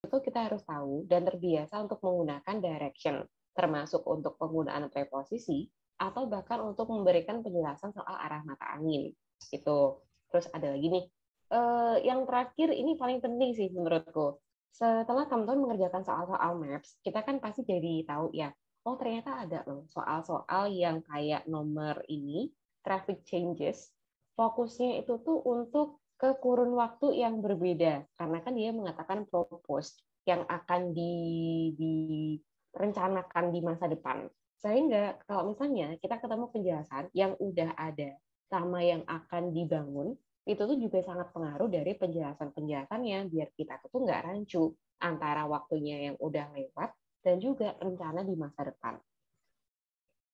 itu kita harus tahu dan terbiasa untuk menggunakan direction, termasuk untuk penggunaan preposisi atau bahkan untuk memberikan penjelasan soal arah mata angin. Itu. Terus ada lagi nih, yang terakhir ini paling penting sih menurutku. Setelah teman-teman mengerjakan soal-soal maps, kita kan pasti jadi tahu ya, oh ternyata ada loh soal-soal yang kayak nomor ini, traffic changes, fokusnya itu tuh untuk ke kurun waktu yang berbeda, karena kan dia mengatakan proposed yang akan direncanakan di masa depan. Sehingga kalau misalnya kita ketemu penjelasan yang udah ada sama yang akan dibangun, itu tuh juga sangat pengaruh dari penjelasan-penjelasannya biar kita tuh nggak rancu antara waktunya yang udah lewat dan juga rencana di masa depan.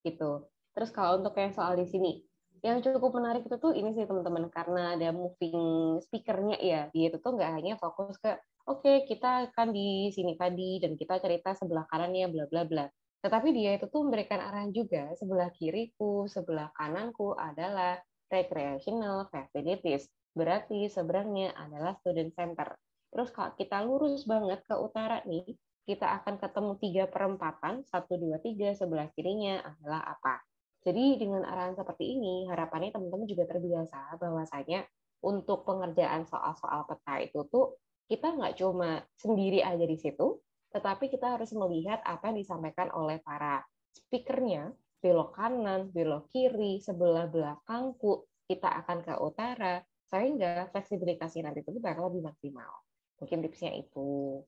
Gitu. Terus kalau untuk yang soal di sini, yang cukup menarik itu tuh ini sih teman-teman, karena ada moving speakernya ya, dia itu tuh nggak hanya fokus ke oke, kita akan di sini tadi dan kita cerita sebelah kanannya bla bla bla. Tetapi dia itu tuh memberikan arahan juga sebelah kiriku, sebelah kananku adalah recreational facilities. Berarti seberangnya adalah student center. Terus kalau kita lurus banget ke utara nih, kita akan ketemu 3/4, 1, 2, 3, sebelah kirinya adalah apa. Jadi dengan arahan seperti ini, harapannya teman-teman juga terbiasa bahwasanya untuk pengerjaan soal-soal peta itu tuh kita nggak cuma sendiri aja di situ, tetapi kita harus melihat apa yang disampaikan oleh para speakernya, belok kanan, belok kiri, sebelah belakangku, kita akan ke utara, sehingga fleksibilitasnya nanti itu bakal lebih maksimal. Mungkin tipsnya itu.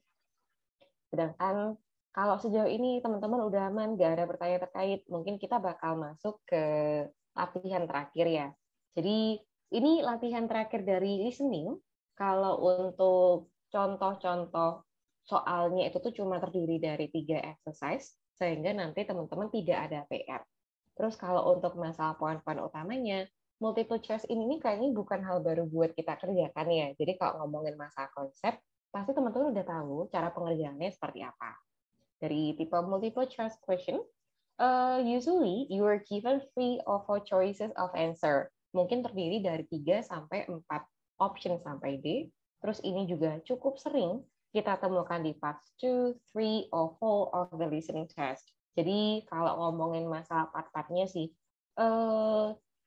Sedangkan kalau sejauh ini teman-teman udah aman, nggak ada pertanyaan terkait, mungkin kita bakal masuk ke latihan terakhir ya. Jadi ini latihan terakhir dari listening. Kalau untuk contoh-contoh soalnya itu tuh cuma terdiri dari 3 exercise, sehingga nanti teman-teman tidak ada PR. Terus kalau untuk masalah poin-poin utamanya, multiple choice ini kayaknya bukan hal baru buat kita kerjakan ya. Jadi kalau ngomongin masalah konsep, pasti teman-teman udah tahu cara pengerjaannya seperti apa. Dari tipe multiple choice question, usually you are given 3 or 4 choices of answer. Mungkin terdiri dari 3 sampai 4 option sampai D. Terus ini juga cukup sering kita temukan di parts 2, 3, or 4 of the listening test. Jadi kalau ngomongin masalah part-partnya sih,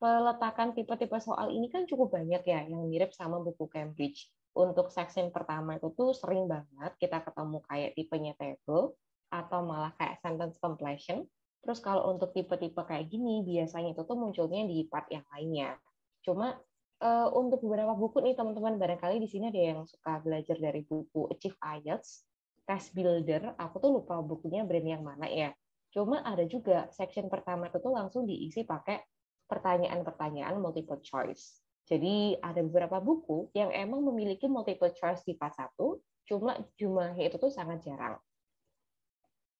peletakan tipe-tipe soal ini kan cukup banyak ya, yang mirip sama buku Cambridge. Untuk section pertama itu tuh sering banget kita ketemu kayak tipenya table, atau malah kayak sentence completion. Terus kalau untuk tipe-tipe kayak gini, biasanya itu tuh munculnya di part yang lainnya. Cuma untuk beberapa buku nih teman-teman, barangkali di sini ada yang suka belajar dari buku Achieve IELTS, Test Builder, aku tuh lupa bukunya brand yang mana ya. Cuma ada juga section pertama itu tuh langsung diisi pakai pertanyaan-pertanyaan multiple choice. Jadi ada beberapa buku yang emang memiliki multiple choice di part 1, cuma jumlahnya itu tuh sangat jarang.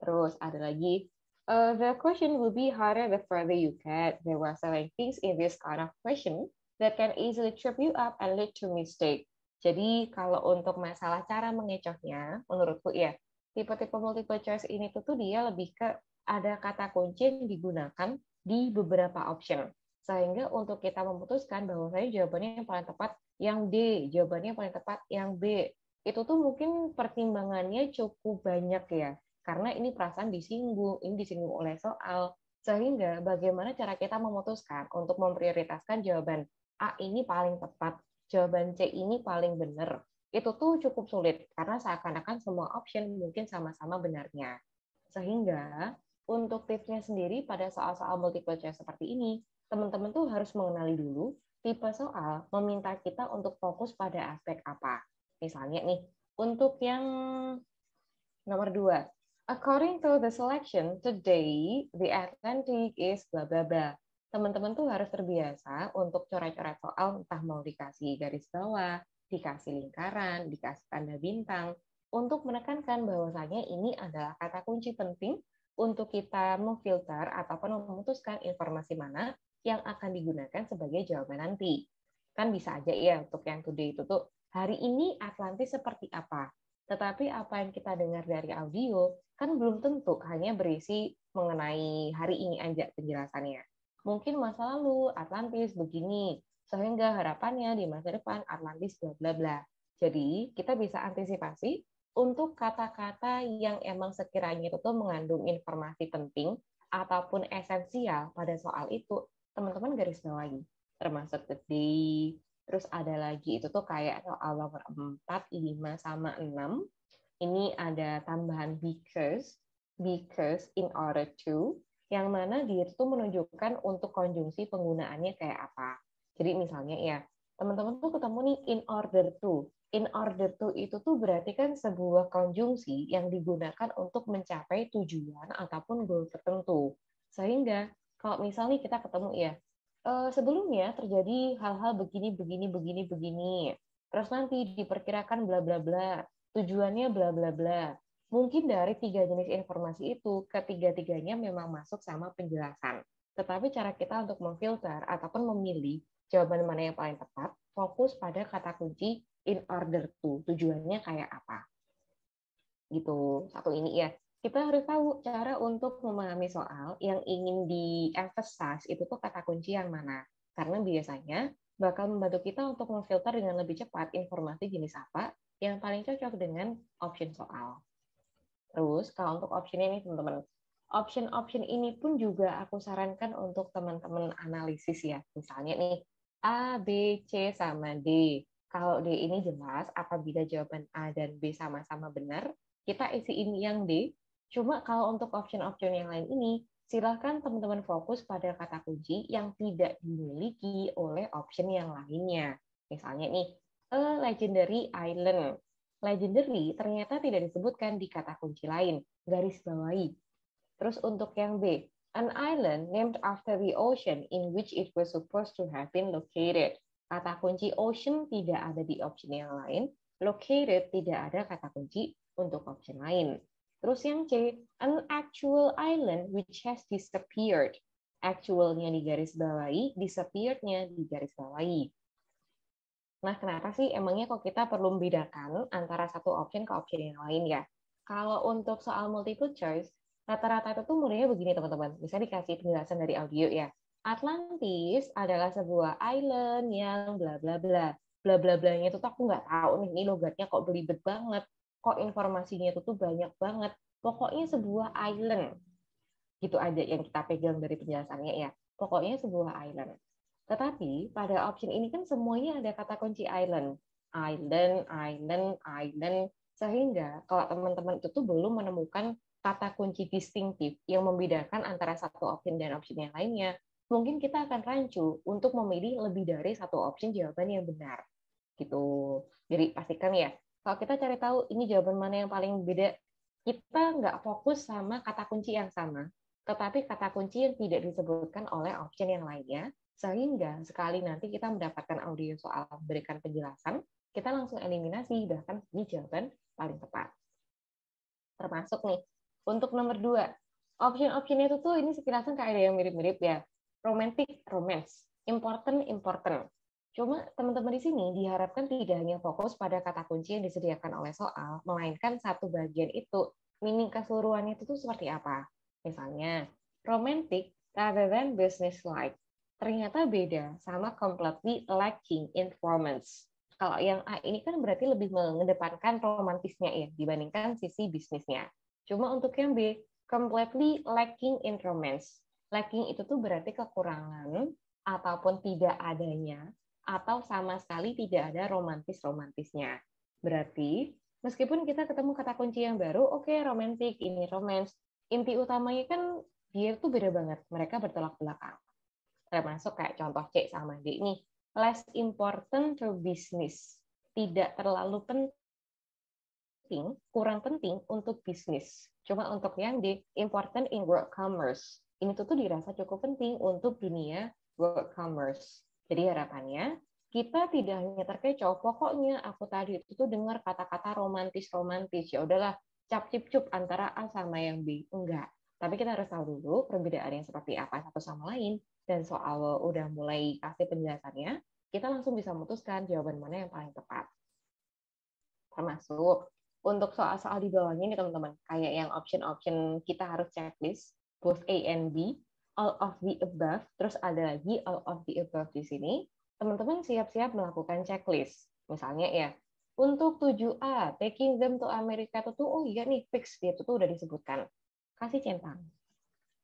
Terus ada lagi, the question will be harder the further you get. There were several things in this kind of question that can easily trip you up and lead to mistake. Jadi kalau untuk masalah cara mengecohnya, menurutku ya, tipe-tipe multiple choice ini tuh dia lebih ke ada kata kunci yang digunakan di beberapa option. Sehingga untuk kita memutuskan bahwa saya jawabannya yang paling tepat yang D, jawabannya yang paling tepat yang B. Itu tuh mungkin pertimbangannya cukup banyak ya, karena ini perasaan disinggung, ini disinggung oleh soal, sehingga bagaimana cara kita memutuskan untuk memprioritaskan jawaban A ini paling tepat, jawaban C ini paling benar, itu tuh cukup sulit, karena seakan-akan semua option mungkin sama-sama benarnya. Sehingga untuk tipsnya sendiri pada soal-soal multiple choice seperti ini, teman-teman tuh harus mengenali dulu tipe soal meminta kita untuk fokus pada aspek apa. Misalnya nih, untuk yang nomor 2, according to the selection, today the Atlantic is bla bla bla. Teman-teman tuh harus terbiasa untuk coret-coret soal, entah mau dikasih garis bawah, dikasih lingkaran, dikasih tanda bintang, untuk menekankan bahwasanya ini adalah kata kunci penting untuk kita memfilter ataupun memutuskan informasi mana yang akan digunakan sebagai jawaban nanti. Kan bisa aja ya untuk yang today itu tuh, hari ini Atlantis seperti apa? Tetapi apa yang kita dengar dari audio kan belum tentu hanya berisi mengenai hari ini aja penjelasannya. Mungkin masa lalu Atlantis begini, sehingga harapannya di masa depan Atlantis bla bla bla. Jadi kita bisa antisipasi untuk kata-kata yang emang sekiranya itu tuh mengandung informasi penting ataupun esensial pada soal itu, teman-teman garis bawahi. Termasuk the day, terus ada lagi itu tuh kayak soal nomor 4, 5, sama 6. Ini ada tambahan because in order to, yang mana dia itu menunjukkan untuk konjungsi penggunaannya kayak apa. Jadi misalnya ya, teman-teman tuh ketemu nih in order to. In order to itu tuh berarti kan sebuah konjungsi yang digunakan untuk mencapai tujuan ataupun goal tertentu. Sehingga kalau misalnya kita ketemu ya, sebelumnya terjadi hal-hal begini, begini, begini, begini. Terus nanti diperkirakan bla bla bla. Tujuannya bla bla bla. Mungkin dari 3 jenis informasi itu, ketiga-tiganya memang masuk sama penjelasan. Tetapi cara kita untuk memfilter ataupun memilih jawaban mana yang paling tepat, fokus pada kata kunci in order to. Tujuannya kayak apa. Gitu. Satu ini ya. Kita harus tahu cara untuk memahami soal yang ingin di-emphasize itu tuh kata kunci yang mana. Karena biasanya bakal membantu kita untuk memfilter dengan lebih cepat informasi jenis apa yang paling cocok dengan option soal. Terus kalau untuk option ini teman-teman, option ini pun juga aku sarankan untuk teman-teman analisis ya. Misalnya nih, A, B, C, sama D. Kalau D ini jelas, apabila jawaban A dan B sama-sama benar, kita isiin yang D. Cuma kalau untuk option yang lain ini, silakan teman-teman fokus pada kata kunci yang tidak dimiliki oleh option yang lainnya. Misalnya nih, a legendary island. Legendary ternyata tidak disebutkan di kata kunci lain, garis bawahi. Terus untuk yang B, an island named after the ocean in which it was supposed to have been located. Kata kunci ocean tidak ada di option yang lain, located tidak ada kata kunci untuk option lain. Terus yang C, an actual island which has disappeared. Actualnya di garis bawahi, disappeared-nya di garis bawahi. Nah, kenapa sih emangnya kok kita perlu membedakan antara satu option ke option yang lain ya? Kalau untuk soal multiple choice, rata-rata itu tuh mulainya begini teman-teman. Bisa dikasih penjelasan dari audio ya. Atlantis adalah sebuah island yang bla bla bla. Bla bla blanya itu tuh aku nggak tahu nih, ini logatnya kok belibet banget. Kok informasinya itu tuh banyak banget. Pokoknya sebuah island. Gitu aja yang kita pegang dari penjelasannya ya. Pokoknya sebuah island. Tetapi pada option ini kan semuanya ada kata kunci island. Island, island, island. Sehingga kalau teman-teman itu tuh belum menemukan kata kunci distinktif yang membedakan antara satu option dan option yang lainnya, mungkin kita akan rancu untuk memilih lebih dari satu option jawaban yang benar. Gitu. Jadi pastikan ya, kalau kita cari tahu ini jawaban mana yang paling beda, kita nggak fokus sama kata kunci yang sama, tetapi kata kunci yang tidak disebutkan oleh option yang lainnya, sehingga sekali nanti kita mendapatkan audio soal berikan penjelasan, kita langsung eliminasi, bahkan ini jawaban paling tepat. Termasuk nih, untuk nomor 2, option-optionnya itu tuh ini sekilasan kayak ada yang mirip-mirip ya. Romantic, romance. Important, important. Cuma teman-teman di sini diharapkan tidak hanya fokus pada kata kunci yang disediakan oleh soal, melainkan satu bagian itu, meaning keseluruhannya itu tuh seperti apa. Misalnya, romantic rather than business-like. Ternyata beda sama completely lacking in romance. Kalau yang A ini kan berarti lebih mengedepankan romantisnya ya dibandingkan sisi bisnisnya. Cuma untuk yang B, completely lacking in romance. Lacking itu tuh berarti kekurangan ataupun tidak adanya atau sama sekali tidak ada romantis-romantisnya. Berarti meskipun kita ketemu kata kunci yang baru, oke, romantic, ini romance, inti utamanya kan dia tuh beda banget. Mereka bertolak belakang. Termasuk kayak contoh C sama D nih, less important to business, tidak terlalu penting, kurang penting untuk bisnis. Cuma untuk yang D, important in world commerce. Ini tuh dirasa cukup penting untuk dunia world commerce. Jadi harapannya kita tidak hanya terkecoh, pokoknya aku tadi itu tuh dengar kata-kata romantis-romantis, ya udahlah cap cip cup antara A sama yang B. Enggak. Tapi kita harus tahu dulu perbedaan yang seperti apa satu sama lain, dan soal udah mulai kasih penjelasannya, kita langsung bisa memutuskan jawaban mana yang paling tepat. Termasuk untuk soal-soal di bawahnya nih teman-teman, kayak yang option-option kita harus checklist, both A and B, all of the above, terus ada lagi all of the above di sini, teman-teman siap-siap melakukan checklist. Misalnya ya, Untuk 7A, taking them to America itu tuh, oh iya nih, fix. Dia tuh udah disebutkan. Kasih centang.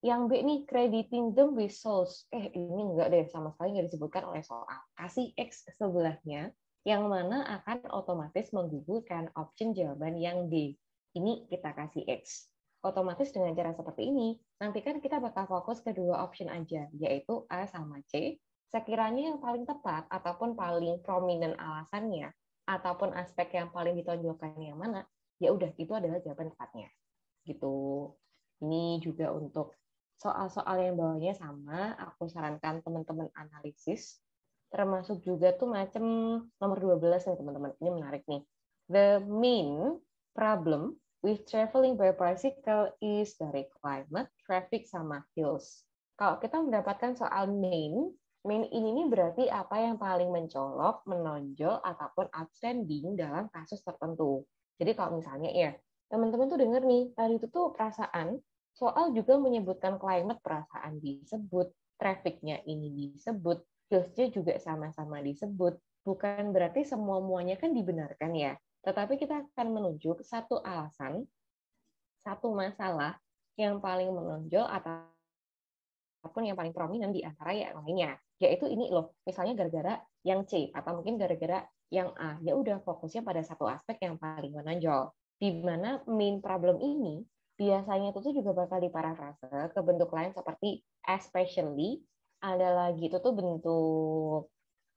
Yang B nih, crediting them with souls. Ini enggak deh, sama sekali nggak disebutkan oleh soal. Kasih X sebelahnya, yang mana akan otomatis menggugurkan option jawaban yang D. Ini kita kasih X. Otomatis dengan cara seperti ini, nanti kan kita bakal fokus ke dua option aja, yaitu A sama C. Sekiranya yang paling tepat ataupun paling prominent alasannya, ataupun aspek yang paling ditonjolkan yang mana, ya udah itu adalah jawaban tepatnya. Gitu. Ini juga untuk soal-soal yang bawahnya sama, aku sarankan teman-teman analisis. Termasuk juga tuh macam nomor 12 nih teman-teman. Ini menarik nih. The main problem with traveling by bicycle is dari climate, traffic, sama hills. Kalau kita mendapatkan soal main ini nih berarti apa yang paling mencolok, menonjol, ataupun outstanding dalam kasus tertentu. Jadi kalau misalnya ya, teman-teman tuh denger nih, tadi itu tuh perasaan, soal juga menyebutkan climate, perasaan disebut, traffic-nya ini disebut, hills-nya juga sama-sama disebut. Bukan berarti semua-muanya kan dibenarkan ya, tetapi kita akan menunjuk satu alasan, satu masalah yang paling menonjol ataupun yang paling prominent di antara yang lainnya. Yaitu ini loh, misalnya gara-gara yang C atau mungkin gara-gara yang A. Ya udah fokusnya pada satu aspek yang paling menonjol. Di mana main problem ini biasanya itu tuh juga bakal diparafrase ke bentuk lain seperti especially, ada lagi itu tuh bentuk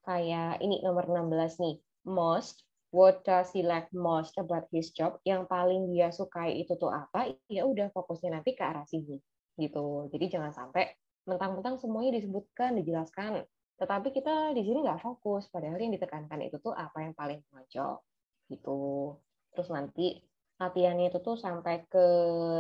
kayak ini nomor 16 nih. Most, what does he like most about his job? Yang paling dia sukai itu tuh apa? Ya udah fokusnya nanti ke arah sini gitu. Jadi jangan sampai mentang-mentang semuanya disebutkan, dijelaskan. Tetapi kita di sini nggak fokus, padahal yang ditekankan itu tuh apa yang paling menonjol gitu. Terus nanti latihannya itu tuh sampai ke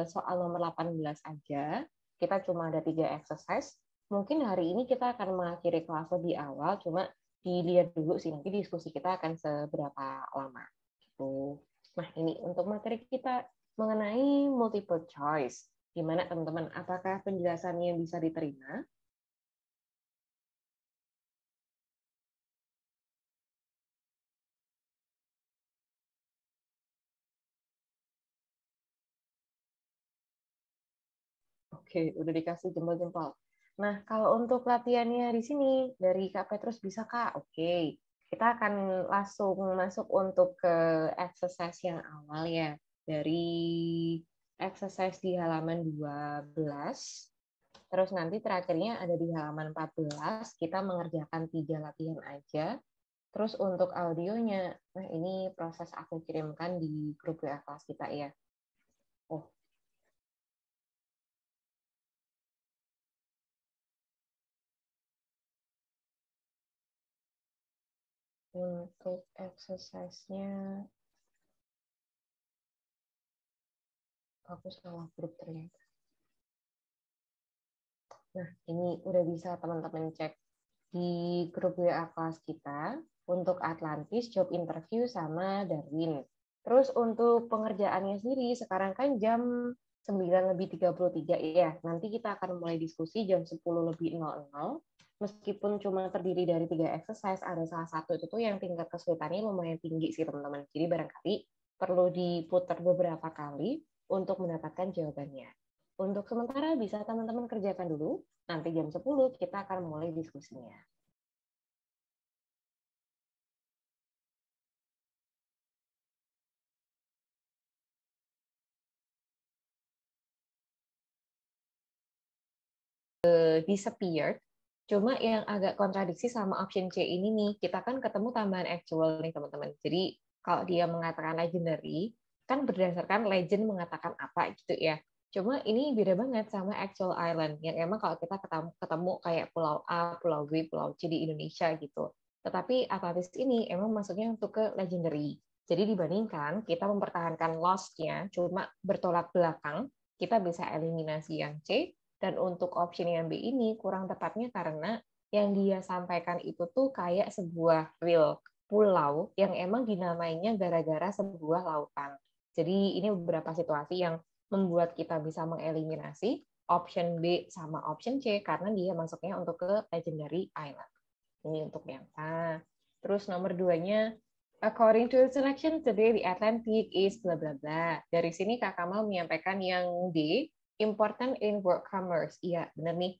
soal nomor 18 aja. Kita cuma ada 3 exercise. Mungkin hari ini kita akan mengakhiri kelas lebih awal, cuma dilihat dulu sih nanti diskusi kita akan seberapa lama gitu. Nah, ini untuk materi kita mengenai multiple choice. Gimana teman-teman? Apakah penjelasannya bisa diterima? Oke, udah dikasih jempol-jempol. Nah, kalau untuk latihannya di sini dari Kak Petrus bisa Kak? Oke. Kita akan langsung masuk untuk ke exercise yang awal ya. Dari exercise di halaman 12. Terus nanti terakhirnya ada di halaman 14. Kita mengerjakan 3 latihan aja. Terus untuk audionya, nah ini proses aku kirimkan di grup WA kelas kita ya. Oh, untuk exercise-nya aku salah grup ternyata. Nah, ini udah bisa teman-teman cek di grup WA kelas kita untuk Atlantis, job interview, sama Darwin. Terus untuk pengerjaannya sendiri, sekarang kan jam 9:33 ya. Nanti kita akan mulai diskusi jam 10:00. Meskipun cuma terdiri dari 3 exercise, ada salah satu itu tuh yang tingkat kesulitannya lumayan tinggi sih teman-teman. Jadi barangkali perlu diputar beberapa kali untuk mendapatkan jawabannya. Untuk sementara bisa teman-teman kerjakan dulu, nanti jam 10 kita akan mulai diskusinya. Disappeared, cuma yang agak kontradiksi sama option C ini nih, kita kan ketemu tambahan actual nih teman-teman. Jadi kalau dia mengatakan legendary, kan berdasarkan legend mengatakan apa gitu ya. Cuma ini beda banget sama actual island, yang emang kalau kita ketemu kayak pulau A, pulau B, pulau C di Indonesia gitu. Tetapi Atlantis ini emang masuknya untuk ke legendary. Jadi dibandingkan kita mempertahankan lost-nya, cuma bertolak belakang, kita bisa eliminasi yang C, dan untuk option yang B ini kurang tepatnya karena yang dia sampaikan itu tuh kayak sebuah real pulau yang emang dinamainya gara-gara sebuah lautan. Jadi ini beberapa situasi yang membuat kita bisa mengeliminasi option B sama option C karena dia masuknya untuk ke Legendary Island. Ini untuk yang A. Terus nomor 2-nya According to the selection today, the Atlantic is bla bla bla. Dari sini Kak Kamal menyampaikan yang D, important in work commerce. Iya, benar nih.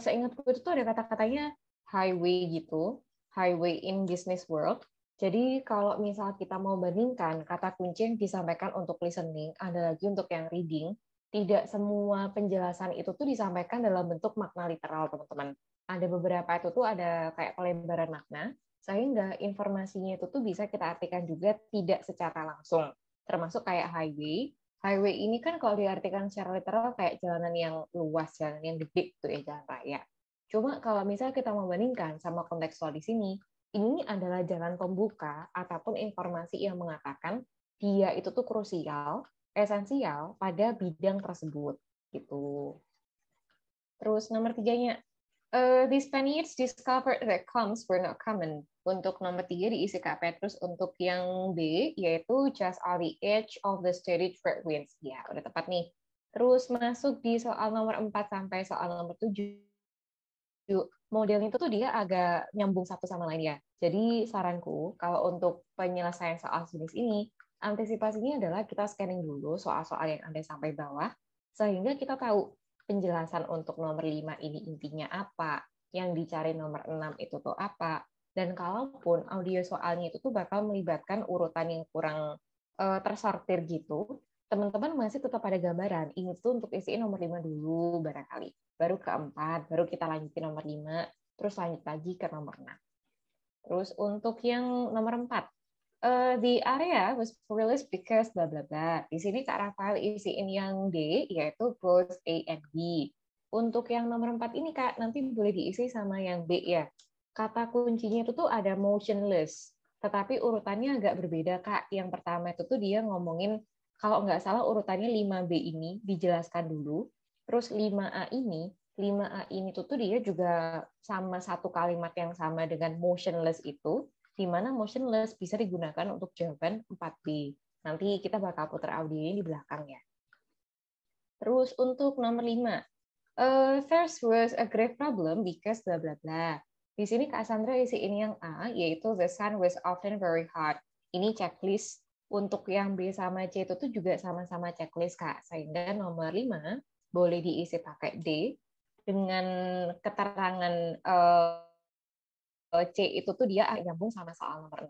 Seingatku itu tuh ada kata-katanya highway gitu, highway in business world. Jadi kalau misal kita mau bandingkan, kata kunci yang disampaikan untuk listening, ada lagi untuk yang reading, tidak semua penjelasan itu tuh disampaikan dalam bentuk makna literal, teman-teman. Ada beberapa itu tuh ada kayak pelebaran makna, sehingga informasinya itu tuh bisa kita artikan juga tidak secara langsung. Termasuk kayak highway. Highway ini kan kalau diartikan secara literal kayak jalanan yang luas, jalan yang gede gitu ya, jalan raya. Cuma kalau misalnya kita membandingkan sama kontekstual di sini, ini adalah jalan pembuka ataupun informasi yang mengatakan dia itu tuh krusial, esensial pada bidang tersebut gitu. Terus nomor tiganya, the Spaniards discovered that comes were not common. Untuk nomor 3 diisi Kak Petrus. Untuk yang B, yaitu just on the edge of the steady trade winds. Ya, udah tepat nih. Terus masuk di soal nomor 4 sampai soal nomor 7. Modelnya itu tuh dia agak nyambung satu sama lain ya. Jadi saranku, kalau untuk penyelesaian soal jenis ini, antisipasinya adalah kita scanning dulu soal-soal yang ada sampai bawah, sehingga kita tahu penjelasan untuk nomor 5 ini intinya apa, yang dicari nomor 6 itu tuh apa, dan kalaupun audio soalnya itu tuh bakal melibatkan urutan yang kurang tersortir gitu, teman-teman masih tetap ada gambaran. Ini tuh untuk isiin nomor 5 dulu barangkali. Baru keempat, baru kita lanjutin nomor 5, terus lanjut lagi ke nomor 6. Terus untuk yang nomor 4, the area was released because bla bla bla. Di sini Kak Rafael isiin yang D, yaitu both A and B. Untuk yang nomor 4 ini Kak, nanti boleh diisi sama yang B ya. Kata kuncinya itu tuh ada motionless, tetapi urutannya agak berbeda Kak. Yang pertama itu tuh dia ngomongin, kalau nggak salah urutannya 5B ini dijelaskan dulu, terus 5A ini tuh dia juga sama satu kalimat yang sama dengan motionless itu, di mana motionless bisa digunakan untuk jawaban 4B. Nanti kita bakal putar audio ini di belakang ya. Terus untuk nomor 5, thirst was a grave problem because bla bla bla. Di sini Kak Sandra isiin yang A, yaitu the sun was often very hot. Ini checklist. Untuk yang B sama C itu tuh juga sama-sama checklist Kak. Sehingga nomor 5 boleh diisi pakai D, dengan keterangan C itu tuh dia nyambung sama soal nomor 6.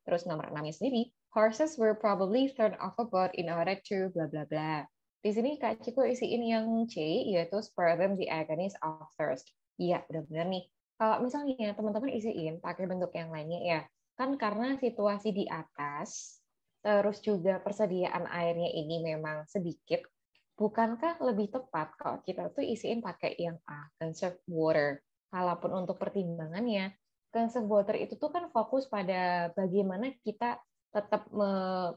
Terus nomor 6-nya sendiri, horses were probably thrown overboard in order to bla bla bla. Di sini Kak Ciko isiin yang C, yaitu spare them the agonies of thirst. Iya, benar-benar nih. Kalau misalnya teman-teman isiin pakai bentuk yang lainnya ya, kan karena situasi di atas, terus juga persediaan airnya ini memang sedikit, bukankah lebih tepat kalau kita tuh isiin pakai yang A, conserve water. Kalaupun untuk pertimbangannya, conserve water itu tuh kan fokus pada bagaimana kita tetap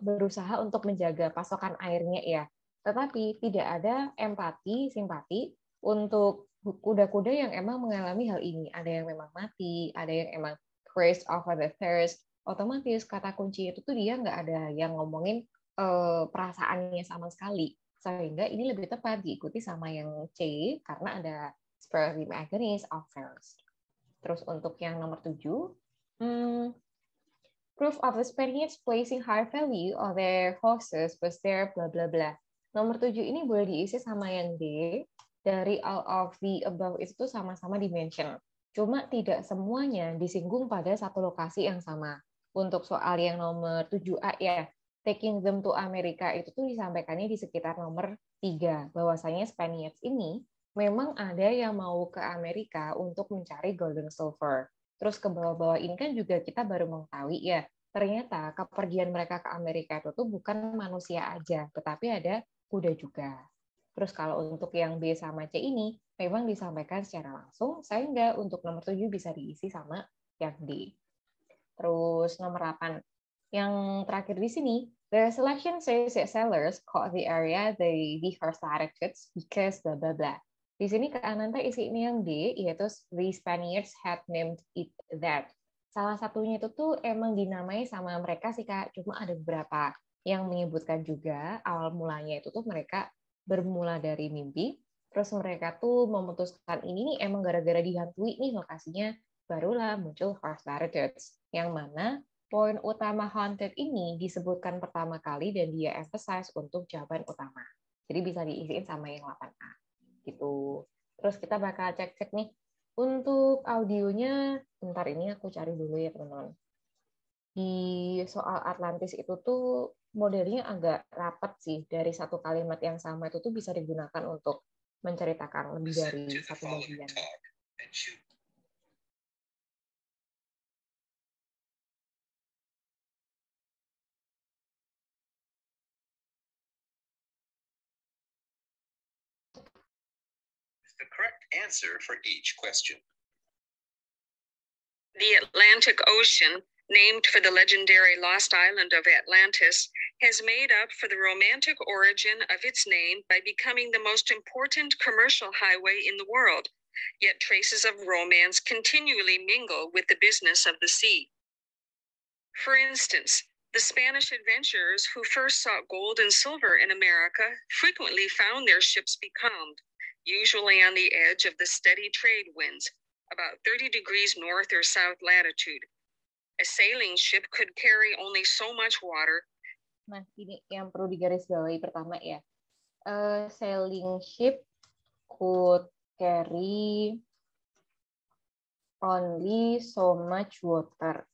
berusaha untuk menjaga pasokan airnya ya. Tetapi tidak ada empati, simpati untuk kuda-kuda yang emang mengalami hal ini. Ada yang memang mati, ada yang emang crazed over the thirst. Otomatis kata kunci itu tuh dia nggak ada yang ngomongin perasaannya sama sekali. Sehingga ini lebih tepat diikuti sama yang C karena ada spare the agonies of thirst. Terus untuk yang nomor 7, proof of the Spaniards placing high value on their horses was there, bla bla bla. Nomor 7 ini boleh diisi sama yang D. Dari all of the above itu tuh sama-sama dimension. Cuma tidak semuanya disinggung pada satu lokasi yang sama. Untuk soal yang nomor 7A ya, taking them to America itu tuh disampaikannya di sekitar nomor 3. Bahwasanya Spaniards ini memang ada yang mau ke Amerika untuk mencari gold and silver. Terus ke bawah-bawah ini kan juga kita baru mengetahui ya, ternyata kepergian mereka ke Amerika itu tuh bukan manusia aja, tetapi ada kuda juga. Terus kalau untuk yang B sama C ini, memang disampaikan secara langsung, sehingga untuk nomor 7 bisa diisi sama yang D. Terus nomor 8, yang terakhir di sini, the selection says that sellers call the area the horse latitudes because bla bla bla. Di sini Kak Ananta isi ini yang D, yaitu the Spaniards had named it that. Salah satunya itu tuh emang dinamai sama mereka sih Kak, cuma ada beberapa yang menyebutkan juga awal mulanya itu tuh mereka bermula dari mimpi, terus mereka tuh memutuskan ini nih emang gara-gara dihantui nih lokasinya, barulah muncul horse latitudes, yang mana Poin utama haunted ini disebutkan pertama kali dan dia emphasize untuk jawaban utama. Jadi bisa diisiin sama yang 8A. Gitu. Terus kita bakal cek-cek nih. Untuk audionya, bentar ini aku cari dulu ya teman-teman. Di soal Atlantis itu tuh modelnya agak rapat sih. Dari satu kalimat yang sama itu tuh bisa digunakan untuk menceritakan lebih dari satu bagian. The correct answer for each question. The Atlantic Ocean, named for the legendary lost island of Atlantis, has made up for the romantic origin of its name by becoming the most important commercial highway in the world. Yet traces of romance continually mingle with the business of the sea. For instance, the Spanish adventurers who first sought gold and silver in America frequently found their ships becalmed, usually on the edge of the steady trade winds, about 30 degrees north or south latitude. A sailing ship could carry only so much water. Nah, ini yang perlu digarisbawahi pertama ya. Sailing ship could carry only so much water.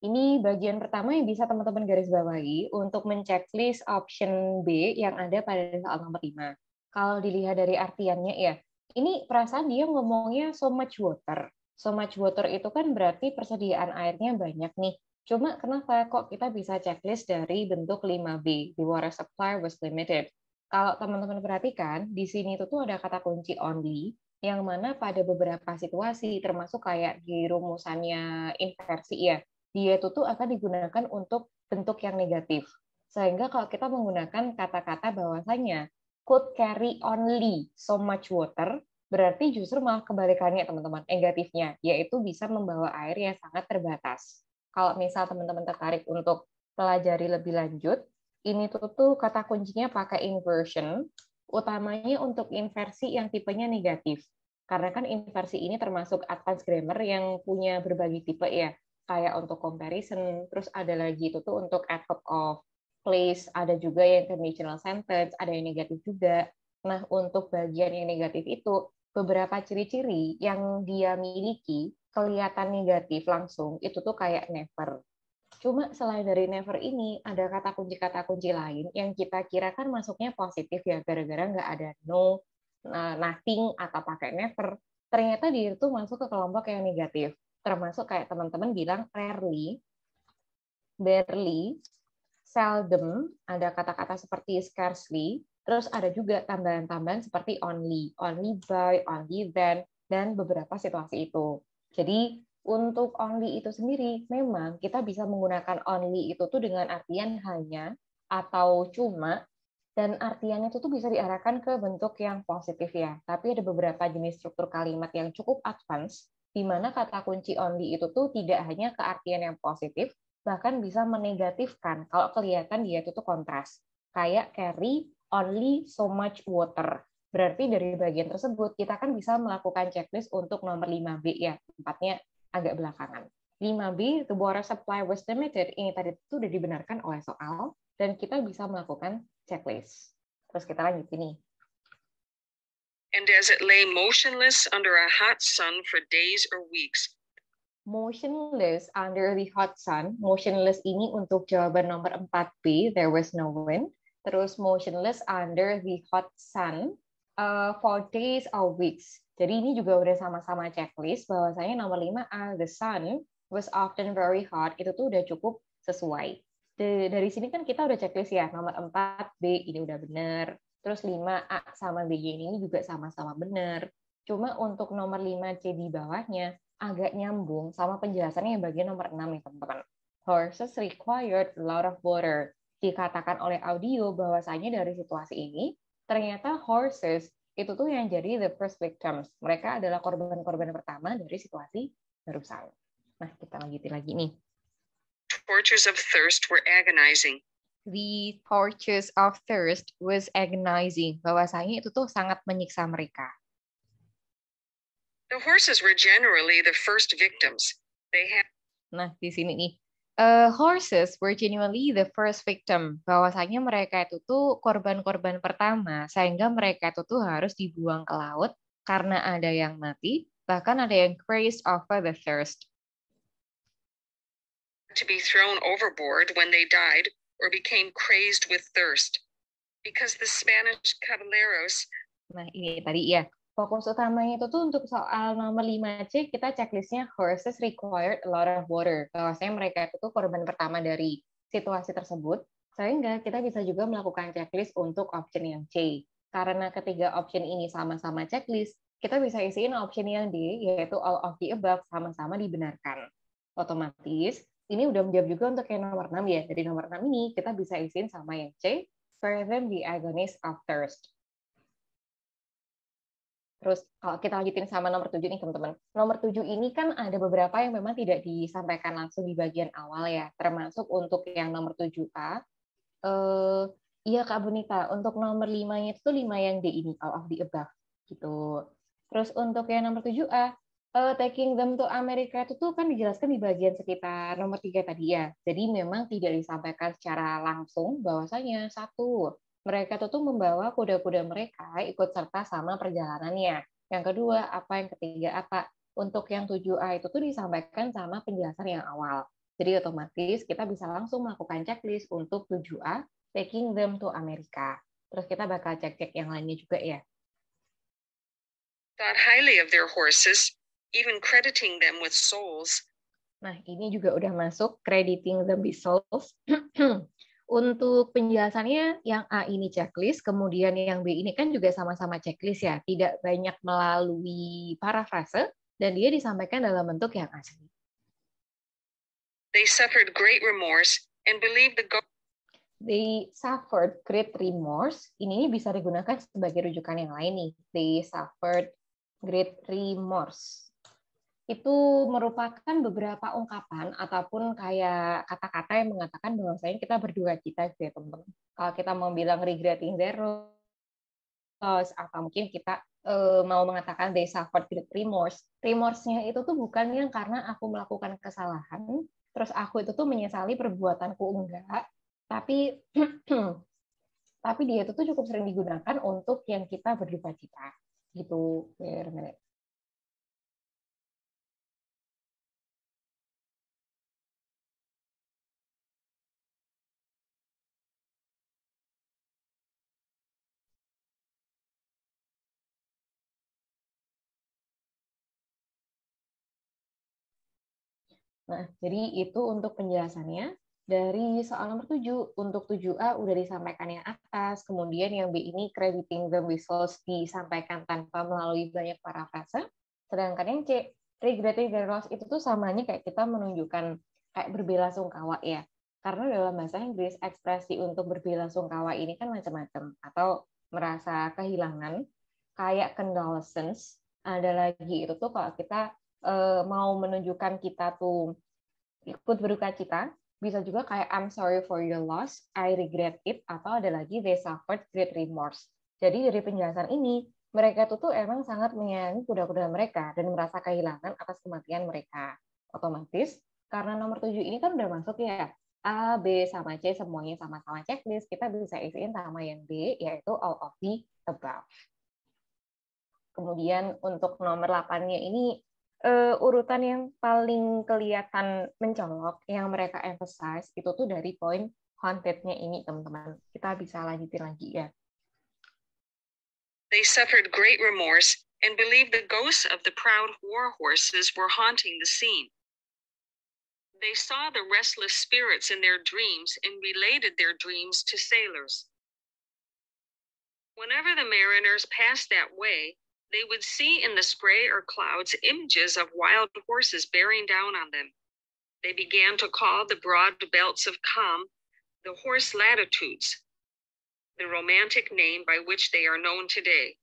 Ini bagian pertama yang bisa teman-teman garis bawahi untuk menceklis option B yang ada pada soal nomor 5. Kalau dilihat dari artiannya ya, ini perasaan dia ngomongnya so much water. So much water itu kan berarti persediaan airnya banyak nih. Cuma kenapa kok kita bisa checklist dari bentuk 5B, the water supply was limited. Kalau teman-teman perhatikan, di sini tuh ada kata kunci only, yang mana pada beberapa situasi, termasuk kayak di rumusannya inversi ya, dia itu tuh akan digunakan untuk bentuk yang negatif. Sehingga kalau kita menggunakan kata-kata bahwasanya could carry only so much water, berarti justru malah kebalikannya teman-teman, negatifnya, yaitu bisa membawa air yang sangat terbatas. Kalau misal teman-teman tertarik untuk pelajari lebih lanjut, ini tuh kata kuncinya pakai inversion, utamanya untuk inversi yang tipenya negatif. Karena kan inversi ini termasuk advanced grammar yang punya berbagai tipe ya, kayak untuk comparison, terus ada lagi itu tuh untuk adverb of place, ada juga yang conditional sentence, ada yang negatif juga. Nah, untuk bagian yang negatif itu, beberapa ciri-ciri yang dia miliki kelihatan negatif langsung, itu tuh kayak never. Cuma selain dari never ini, ada kata kunci lain yang kita kira kan masuknya positif ya, gara-gara nggak ada no, nothing, atau pakai never. Ternyata dia itu masuk ke kelompok yang negatif. Termasuk kayak teman-teman bilang rarely, barely, seldom, ada kata-kata seperti scarcely, terus ada juga tambahan-tambahan seperti only by, only then, dan beberapa situasi itu. Jadi untuk only itu sendiri, memang kita bisa menggunakan only itu tuh dengan artian hanya atau cuma, dan artiannya itu tuh bisa diarahkan ke bentuk yang positif ya. Tapi ada beberapa jenis struktur kalimat yang cukup advance, di mana kata kunci only itu tuh tidak hanya ke artian yang positif, bahkan bisa menegatifkan kalau kelihatan dia itu tuh kontras. Kayak carry only so much water. Berarti dari bagian tersebut kita kan bisa melakukan checklist untuk nomor 5B ya, tempatnya agak belakangan. 5B, the water supply was limited, ini tadi itu sudah dibenarkan oleh soal, dan kita bisa melakukan checklist. Terus kita lanjut ini. And as it lay motionless under a hot sun for days or weeks. Motionless under the hot sun. Motionless ini untuk jawaban nomor 4B, there was no wind. Terus motionless under the hot sun for days or weeks. Jadi ini juga udah sama-sama checklist bahwasanya nomor 5A, the sun was often very hot, itu tuh udah cukup sesuai. Dari sini kan kita udah checklist ya, nomor 4B ini udah benar. Terus 5A sama B ini juga sama-sama benar. Cuma untuk nomor 5C di bawahnya agak nyambung sama penjelasannya yang bagian nomor 6 nih teman-teman. Horses required a lot of water. Dikatakan oleh audio bahwasanya dari situasi ini, ternyata horses itu tuh yang jadi the first victims. Mereka adalah korban-korban pertama dari situasi barusan. Nah, kita lanjutin lagi nih. Tortures of thirst were agonizing. The tortures of thirst was agonizing. Bahwasanya itu tuh sangat menyiksa mereka. The horses were generally the first victims. They had Nah, di sini nih. Horses were genuinely the first victim. Bahwasanya mereka itu tuh korban-korban pertama, sehingga mereka itu tuh harus dibuang ke laut karena ada yang mati, bahkan ada yang crazed over the thirst. To be thrown overboard when they died or became crazed with thirst. Because the Spanish caballeros. Nah, ini tadi ya. Fokus utamanya itu tuh untuk soal nomor 5C, kita checklistnya horses required a lot of water. Bahwasanya mereka itu tuh korban pertama dari situasi tersebut, sehingga kita bisa juga melakukan checklist untuk option yang C. Karena ketiga option ini sama-sama checklist, kita bisa isiin option yang D, yaitu all of the above, sama-sama dibenarkan. Otomatis, ini udah menjawab juga untuk yang nomor 6 ya. Dari nomor 6 ini, kita bisa isiin sama yang C, spare them the agonies of thirst. Terus kalau kita lanjutin sama nomor 7 nih teman-teman. Nomor 7 ini kan ada beberapa yang memang tidak disampaikan langsung di bagian awal ya. Termasuk untuk yang nomor 7A. Iya Kak Bonita, untuk nomor 5-nya itu 5 yang D ini, all of the above. Gitu. Terus untuk yang nomor 7A, taking them to America itu tuh kan dijelaskan di bagian sekitar nomor 3 tadi ya. Jadi memang tidak disampaikan secara langsung bahwasanya satu, mereka tuh membawa kuda-kuda mereka ikut serta sama perjalanannya. Yang kedua, apa yang ketiga apa? Untuk yang 7A itu tuh disampaikan sama penjelasan yang awal. Jadi otomatis kita bisa langsung melakukan checklist untuk 7A, taking them to America. Terus kita bakal cek-cek yang lainnya juga ya. Thought highly of their horses, even crediting them with souls. Nah, ini juga udah masuk crediting them with souls. Untuk penjelasannya, yang A ini checklist, kemudian yang B ini kan juga sama-sama checklist ya, tidak banyak melalui parafrase, dan dia disampaikan dalam bentuk yang asli. They suffered great remorse and believed the They suffered great remorse. Ini bisa digunakan sebagai rujukan yang lain nih. They suffered great remorse. Itu merupakan beberapa ungkapan ataupun kayak kata-kata yang mengatakan bahwasanya kita berduka cita gitu ya teman-teman. Kalau kita mau bilang regretting their loss atau mungkin kita mau mengatakan they suffered great remorse. Remorse-nya itu tuh bukan yang karena aku melakukan kesalahan, terus aku itu tuh menyesali perbuatanku, enggak. Tapi tapi dia itu tuh cukup sering digunakan untuk yang kita berduka cita. Gitu, benar. Nah, jadi itu untuk penjelasannya. Dari soal nomor 7, untuk 7A udah disampaikan yang atas, kemudian yang B ini crediting the results disampaikan tanpa melalui banyak parafrase, sedangkan yang C, regretting the loss itu tuh samanya kayak kita menunjukkan kayak berbelasungkawa ya. Karena dalam bahasa Inggris, ekspresi untuk berbelasungkawa ini kan macam-macam, atau merasa kehilangan, kayak condolence, ada lagi itu tuh kalau kita mau menunjukkan kita tuh ikut berduka cita, bisa juga kayak I'm sorry for your loss, I regret it, atau ada lagi they suffered great remorse. Jadi dari penjelasan ini, mereka tuh emang sangat menyayangi kuda-kuda mereka dan merasa kehilangan atas kematian mereka. Otomatis, karena nomor 7 ini kan udah masuk ya, A, B, sama C, semuanya sama-sama checklist, kita bisa isiin sama yang B, yaitu all of the above. Kemudian untuk nomor 8-nya ini, urutan yang paling kelihatan mencolok yang mereka emphasize itu tuh dari poin haunted-nya ini, teman-teman. Kita bisa lanjutin lagi ya. They suffered great remorse and believed the ghosts of the proud war horses were haunting the scene. They saw the restless spirits in their dreams and related their dreams to sailors. Whenever the mariners passed that way, they would see in the spray or clouds images of wild horses bearing down on them. They began to call the broad belts of calm the horse latitudes, the romantic name by which they are known today.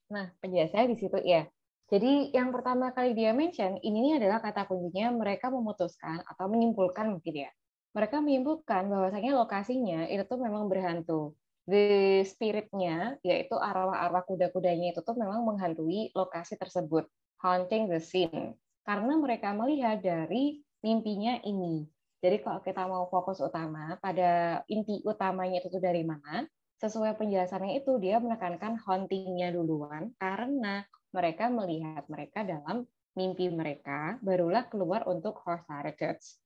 Nah, penjelasannya di situ ya. Jadi yang pertama kali dia mention, ini adalah kata kuncinya mereka memutuskan atau menyimpulkan mungkin ya. Mereka menyimpulkan bahwasanya lokasinya itu tuh memang berhantu. The spirit-nya, yaitu arwah-arwah kuda-kudanya itu tuh memang menghantui lokasi tersebut, haunting the scene. Karena mereka melihat dari mimpinya ini. Jadi kalau kita mau fokus utama pada inti utamanya itu dari mana, sesuai penjelasannya itu dia menekankan hauntingnya duluan karena mereka melihat mereka dalam mimpi mereka, barulah keluar untuk horse heritage.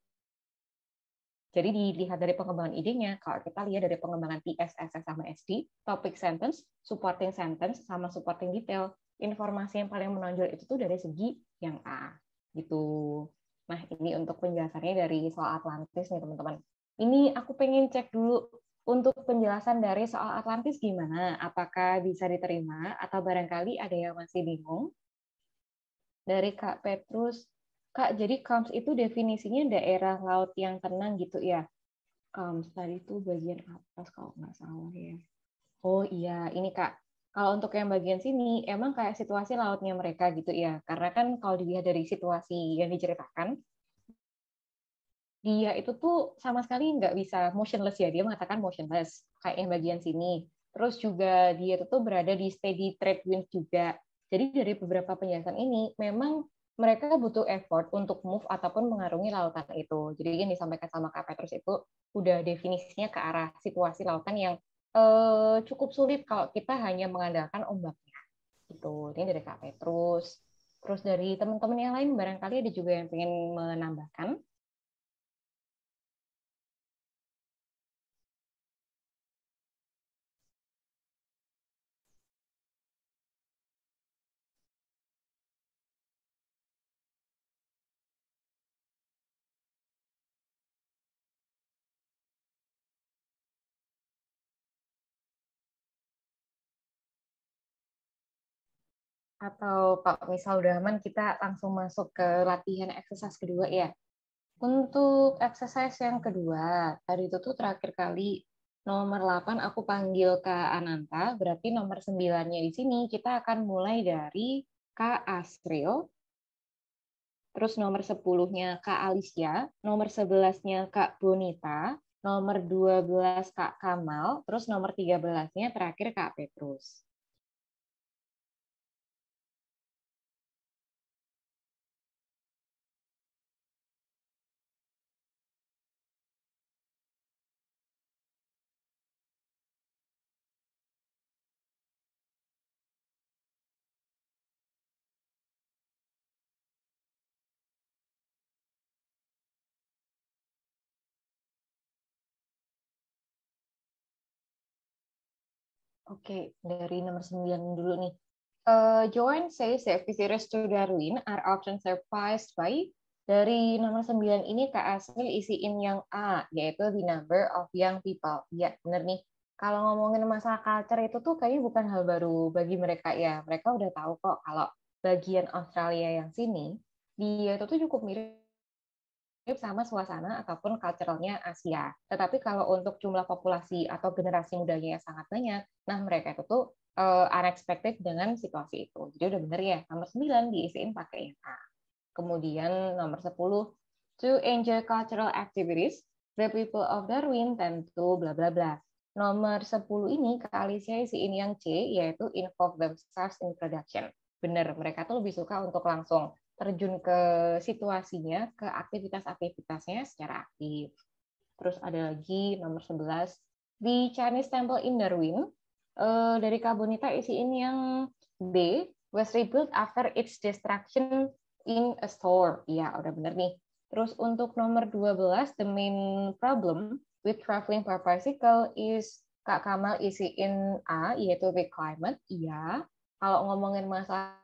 Jadi dilihat dari pengembangan idenya, kalau kita lihat dari pengembangan TS, SS, sama SD, topic sentence, supporting sentence, sama supporting detail, informasi yang paling menonjol itu tuh dari segi yang A. Gitu. Nah, ini untuk penjelasannya dari soal Atlantis nih, teman-teman. Ini aku pengen cek dulu untuk penjelasan dari soal Atlantis gimana? Apakah bisa diterima atau barangkali ada yang masih bingung? Dari Kak Petrus, Kak, jadi KAMS itu definisinya daerah laut yang tenang gitu ya? KAMS tadi itu bagian atas kalau nggak salah ya. Oh iya, ini Kak. Kalau untuk yang bagian sini, emang kayak situasi lautnya mereka gitu ya. Karena kan kalau dilihat dari situasi yang diceritakan, dia itu tuh sama sekali nggak bisa motionless ya. Dia mengatakan motionless, kayak yang bagian sini. Terus juga dia itu tuh berada di steady trade wind juga. Jadi dari beberapa penjelasan ini, memang mereka butuh effort untuk move ataupun mengarungi lautan itu. Jadi yang disampaikan sama Kak Petrus itu udah definisinya ke arah situasi lautan yang cukup sulit kalau kita hanya mengandalkan ombaknya. Gitu. Ini dari Kak Petrus. Terus dari teman-teman yang lain barangkali ada juga yang ingin menambahkan. Atau kalau misal udah aman, kita langsung masuk ke latihan exercise kedua ya. Untuk exercise yang kedua, tadi itu tuh terakhir kali nomor 8 aku panggil Kak Ananta, berarti nomor 9-nya di sini kita akan mulai dari Kak Asril, terus nomor 10-nya Kak Alicia, nomor 11-nya Kak Bonita, nomor 12 Kak Kamal, terus nomor 13-nya terakhir Kak Petrus. Oke, dari nomor 9 dulu nih. Joanne says that visitors to Darwin are often surprised by. Dari nomor 9 ini Kak Asmil isiin yang A, yaitu the number of young people. Ya, bener nih. Kalau ngomongin masalah culture itu tuh kayaknya bukan hal baru bagi mereka ya. Mereka udah tahu kok kalau bagian Australia yang sini, dia itu tuh cukup mirip sama suasana ataupun culture-nya Asia. Tetapi kalau untuk jumlah populasi atau generasi mudanya yang sangat banyak, nah mereka itu tuh unexpected dengan situasi itu. Jadi udah bener ya, nomor 9 diisiin pakai yang A. Kemudian nomor 10, to enjoy cultural activities, the people of Darwin tend to bla bla bla. Nomor 10 ini Kak Alicia isiin yang C, yaitu involve themselves in production. Bener, mereka tuh lebih suka untuk langsung terjun ke situasinya, ke aktivitas-aktivitasnya secara aktif. Terus ada lagi nomor 11, di Chinese Temple in Darwin, dari Kak Bonita isiin yang B, was rebuilt after its destruction in a store. Ya, udah bener nih. Terus untuk nomor 12, the main problem with traveling per bicycle is Kak Kamal isiin A, yaitu the climate. Iya. Kalau ngomongin masalah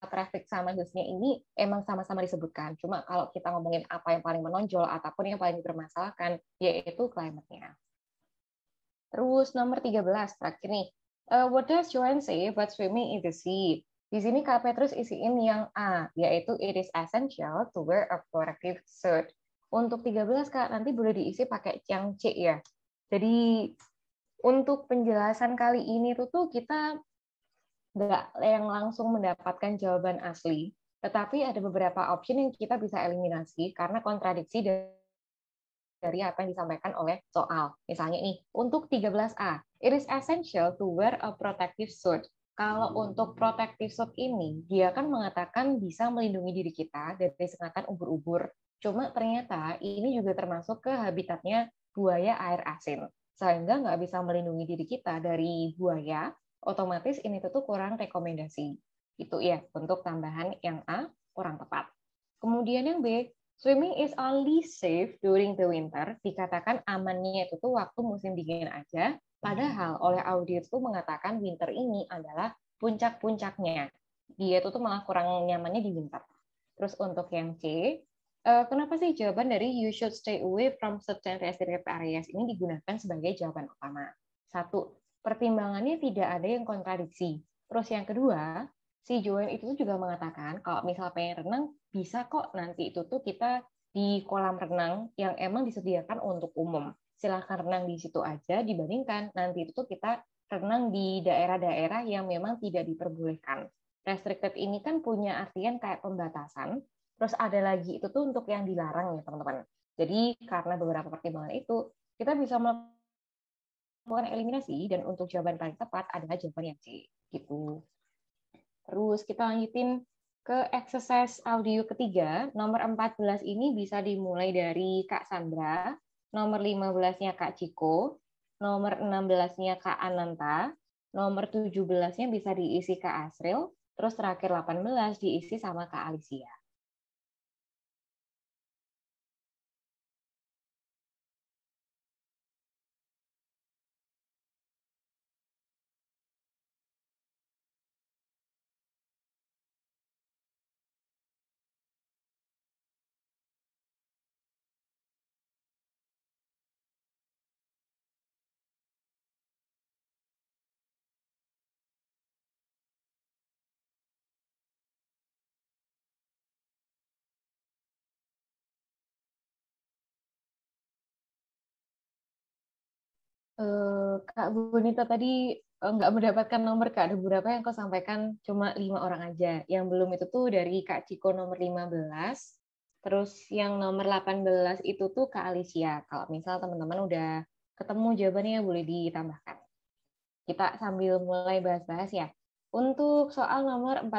traffic sama hillsnya ini emang sama-sama disebutkan. Cuma kalau kita ngomongin apa yang paling menonjol ataupun yang paling dipermasalahkan, yaitu climate-nya. Terus nomor 13, terakhir nih. What does Joanne say about swimming in the sea? Di sini Kak Petrus isiin yang A, yaitu it is essential to wear a protective suit. Untuk 13, Kak, nanti boleh diisi pakai yang C ya. Jadi untuk penjelasan kali ini tuh kita nggak yang langsung mendapatkan jawaban asli, tetapi ada beberapa option yang kita bisa eliminasi karena kontradiksi dari apa yang disampaikan oleh soal. Misalnya nih, untuk 13A, it is essential to wear a protective suit. Kalau untuk protective suit ini, dia kan mengatakan bisa melindungi diri kita dari sengatan ubur-ubur Cuma ternyata ini juga termasuk ke habitatnya buaya air asin. Sehingga nggak bisa melindungi diri kita dari buaya, otomatis ini tuh kurang rekomendasi. Itu ya, untuk tambahan yang A, kurang tepat. Kemudian yang B, swimming is only safe during the winter. Dikatakan amannya itu tuh waktu musim dingin aja, padahal oleh audit itu mengatakan winter ini adalah puncak-puncaknya. Dia itu tuh malah kurang nyamannya di winter. Terus untuk yang C, kenapa sih jawaban dari you should stay away from certain restricted areas ini digunakan sebagai jawaban utama? Satu, pertimbangannya tidak ada yang kontradiksi. Terus yang kedua, si Joanne itu juga mengatakan kalau misal pengen renang, bisa kok nanti itu tuh kita di kolam renang yang emang disediakan untuk umum. Silahkan renang di situ aja dibandingkan nanti itu tuh kita renang di daerah-daerah yang memang tidak diperbolehkan. Restricted ini kan punya artian kayak pembatasan, terus ada lagi itu tuh untuk yang dilarang ya teman-teman. Jadi karena beberapa pertimbangan itu, kita bisa melakukan eliminasi dan untuk jawaban paling tepat adalah jawaban yang C. Gitu. Terus kita lanjutin ke exercise audio ketiga. Nomor 14 ini bisa dimulai dari Kak Sandra, nomor 15-nya Kak Ciko, nomor 16-nya Kak Ananta, nomor 17-nya bisa diisi Kak Asril, terus terakhir 18 diisi sama Kak Alicia. Kak Bunita tadi nggak mendapatkan nomor, Kak. Ada beberapa yang kau sampaikan cuma 5 orang aja. Yang belum itu tuh dari Kak Ciko nomor 15. Terus yang nomor 18 itu tuh Kak Alicia. Kalau misal teman-teman udah ketemu jawabannya boleh ditambahkan. Kita sambil mulai bahas-bahas ya. Untuk soal nomor 14.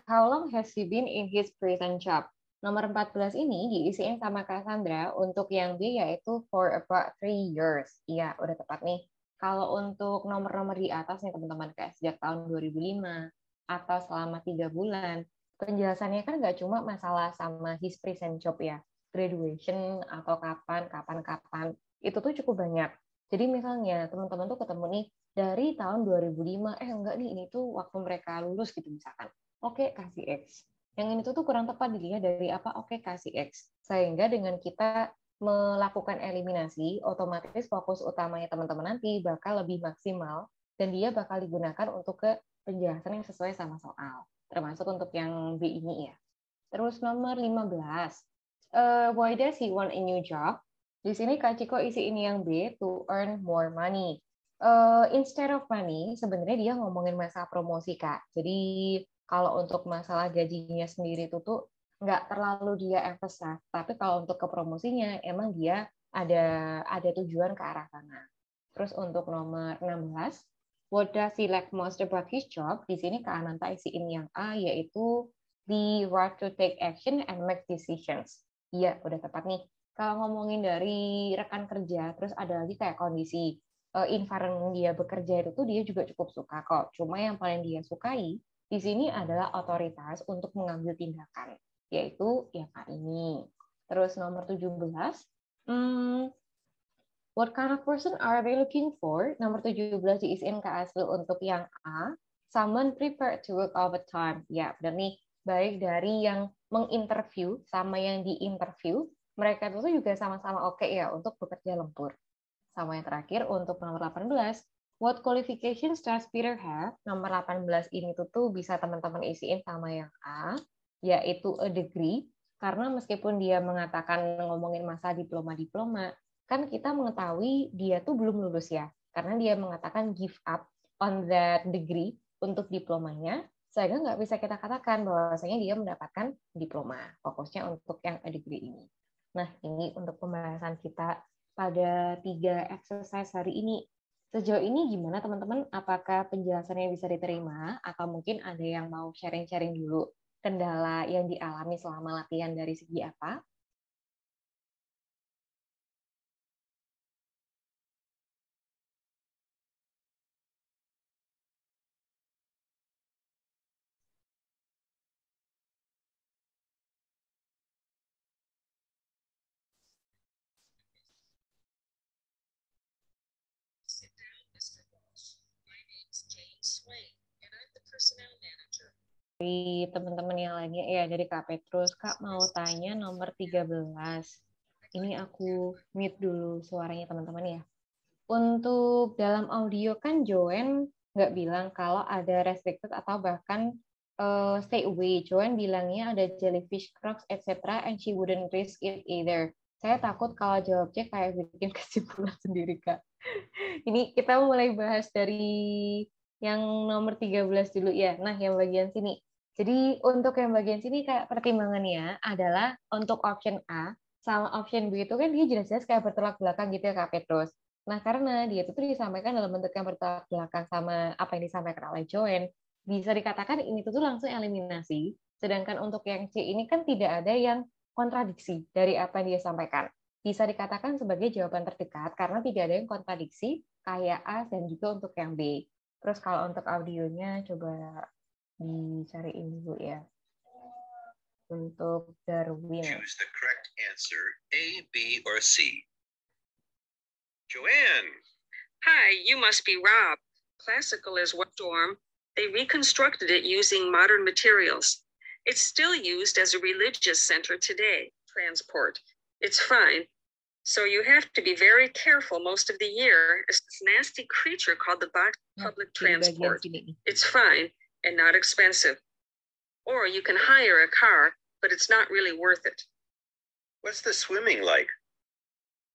How long has he been in his present job? Nomor 14 ini diisiin sama Kak Sandra. Untuk yang B yaitu for about 3 years. Iya, udah tepat nih. Kalau untuk nomor-nomor di atas nih teman-teman, kayak sejak tahun 2005 atau selama 3 bulan, penjelasannya kan nggak cuma masalah sama his present job ya, graduation atau kapan, kapan. Itu tuh cukup banyak. Jadi misalnya teman-teman tuh ketemu nih dari tahun 2005, enggak nih ini tuh waktu mereka lulus gitu misalkan. Oke, kasih X. Yang ini tuh kurang tepat dilihat dari apa? Oke, kasih X. Sehingga dengan kita melakukan eliminasi, otomatis fokus utamanya teman-teman nanti bakal lebih maksimal dan dia bakal digunakan untuk ke penjelasan yang sesuai sama soal. Termasuk untuk yang B ini ya. Terus nomor 15. Why does he want a new job? Di sini Kak Ciko isi ini yang B, to earn more money. Instead of money, sebenarnya dia ngomongin masa promosi, Kak. Jadi kalau untuk masalah gajinya sendiri itu tuh nggak terlalu dia emphasize, tapi kalau untuk ke promosinya emang dia ada tujuan ke arah sana. Terus untuk nomor 16, what does he like most about his job? Di sini Kak Ananta isiin yang A, yaitu the right to take action and make decisions. Iya, udah tepat nih. Kalau ngomongin dari rekan kerja, terus ada lagi kayak kondisi environment dia bekerja itu tuh dia juga cukup suka kok. Cuma yang paling dia sukai di sini adalah otoritas untuk mengambil tindakan, yaitu yang A ini. Terus nomor 17, what kind of person are they looking for? Nomor 17 diisiin Kak Asli untuk yang A, someone prepared to work overtime. Ya, benar nih. Baik dari yang menginterview sama yang diinterview, mereka itu juga sama-sama oke ya untuk bekerja lembur. Sama yang terakhir untuk nomor 18, what qualifications does Peter have? Nomor 18 ini tuh bisa teman-teman isiin sama yang A, yaitu a degree, karena meskipun dia mengatakan ngomongin masa diploma-diploma, kan kita mengetahui dia tuh belum lulus ya, karena dia mengatakan give up on that degree untuk diplomanya, sehingga nggak bisa kita katakan bahwasanya dia mendapatkan diploma. Fokusnya untuk yang a degree ini. Nah, ini untuk pembahasan kita pada 3 exercise hari ini. Sejauh ini gimana teman-teman? Apakah penjelasannya bisa diterima? Atau mungkin ada yang mau sharing-sharing dulu kendala yang dialami selama latihan dari segi apa? Sit down, Mr. Walsh. My name's Jane Swain, and I'm the personnel manager. Dari teman-teman yang lainnya, ya dari Kak Petrus, Kak mau tanya nomor 13. Ini aku mute dulu suaranya teman-teman ya. Untuk dalam audio kan Joanne nggak bilang kalau ada restricted atau bahkan stay away. Joanne bilangnya ada jellyfish, crocs, etc. and she wouldn't risk it either. Saya takut kalau jawabnya kayak bikin kesimpulan sendiri, Kak. Ini kita mulai bahas dari yang nomor 13 dulu ya. Nah, yang bagian sini. Jadi untuk yang bagian sini kayak pertimbangannya adalah untuk option A sama option B itu kan dia jelas-jelas kayak bertolak belakang gitu ya Kak Petrus. Nah, karena dia itu tuh disampaikan dalam bentuk yang bertolak belakang sama apa yang disampaikan oleh Joanne, bisa dikatakan ini tuh langsung eliminasi. Sedangkan untuk yang C ini kan tidak ada yang kontradiksi dari apa yang dia sampaikan. Bisa dikatakan sebagai jawaban terdekat karena tidak ada yang kontradiksi kayak A dan juga untuk yang B. Terus kalau untuk audionya coba dicariin dulu ya. Untuk Darwin. Choose the correct answer, A, B, or C. Joanne. Hi, you must be Rob. Classical is what dorm. They reconstructed it using modern materials. It's still used as a religious center today. Transport. It's fine. So you have to be very careful most of the year as this nasty creature called the box public transport. It's fine and not expensive. Or you can hire a car, but it's not really worth it. What's the swimming like?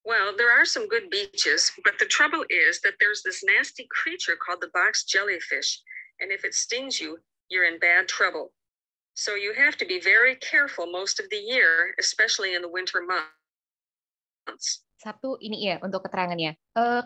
Well, there are some good beaches, but the trouble is that there's this nasty creature called the box jellyfish, and if it stings you, you're in bad trouble. So you have to be very careful most of the year, especially in the winter months. Satu ini ya untuk keterangannya.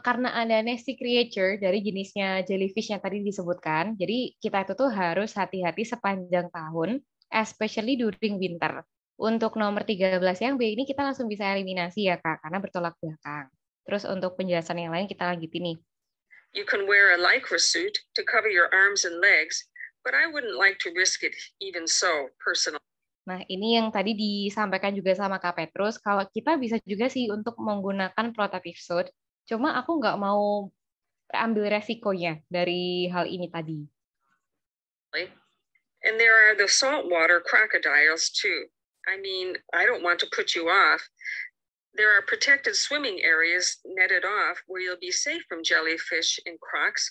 Karena ada nasty creature dari jenisnya jellyfish yang tadi disebutkan, jadi kita itu tuh harus hati-hati sepanjang tahun, especially during winter. Untuk nomor 13 yang B ini kita langsung bisa eliminasi ya Kak, karena bertolak belakang. Terus untuk penjelasan yang lain kita lanjutin nih. You can wear a lycra suit to cover your arms and legs, but I wouldn't like to risk it even so, personally. Nah, ini yang tadi disampaikan juga sama Kak Petrus, kalau kita bisa juga sih untuk menggunakan protective suit, cuma aku nggak mau ambil resikonya dari hal ini tadi. And there are the saltwater crocodiles too. I mean, I don't want to put you off. There are protected swimming areas netted off where you'll be safe from jellyfish and crocs.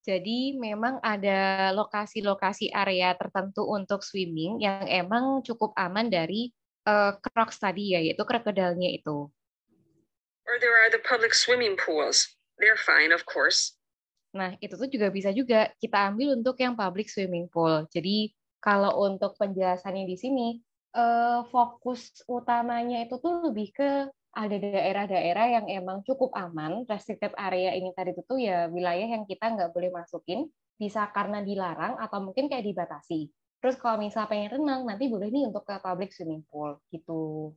Jadi memang ada lokasi-lokasi area tertentu untuk swimming yang emang cukup aman dari crocs tadi ya, yaitu krokodilnya itu. Or there are the public swimming pools. They're fine, of course. Nah, itu tuh juga bisa juga kita ambil untuk yang public swimming pool. Jadi kalau untuk penjelasannya di sini, fokus utamanya itu tuh lebih ke ada daerah-daerah yang emang cukup aman, restricted area ini tadi itu tuh ya wilayah yang kita nggak boleh masukin, bisa karena dilarang atau mungkin kayak dibatasi. Terus kalau misalnya pengen renang, nanti boleh nih untuk ke public swimming pool, gitu.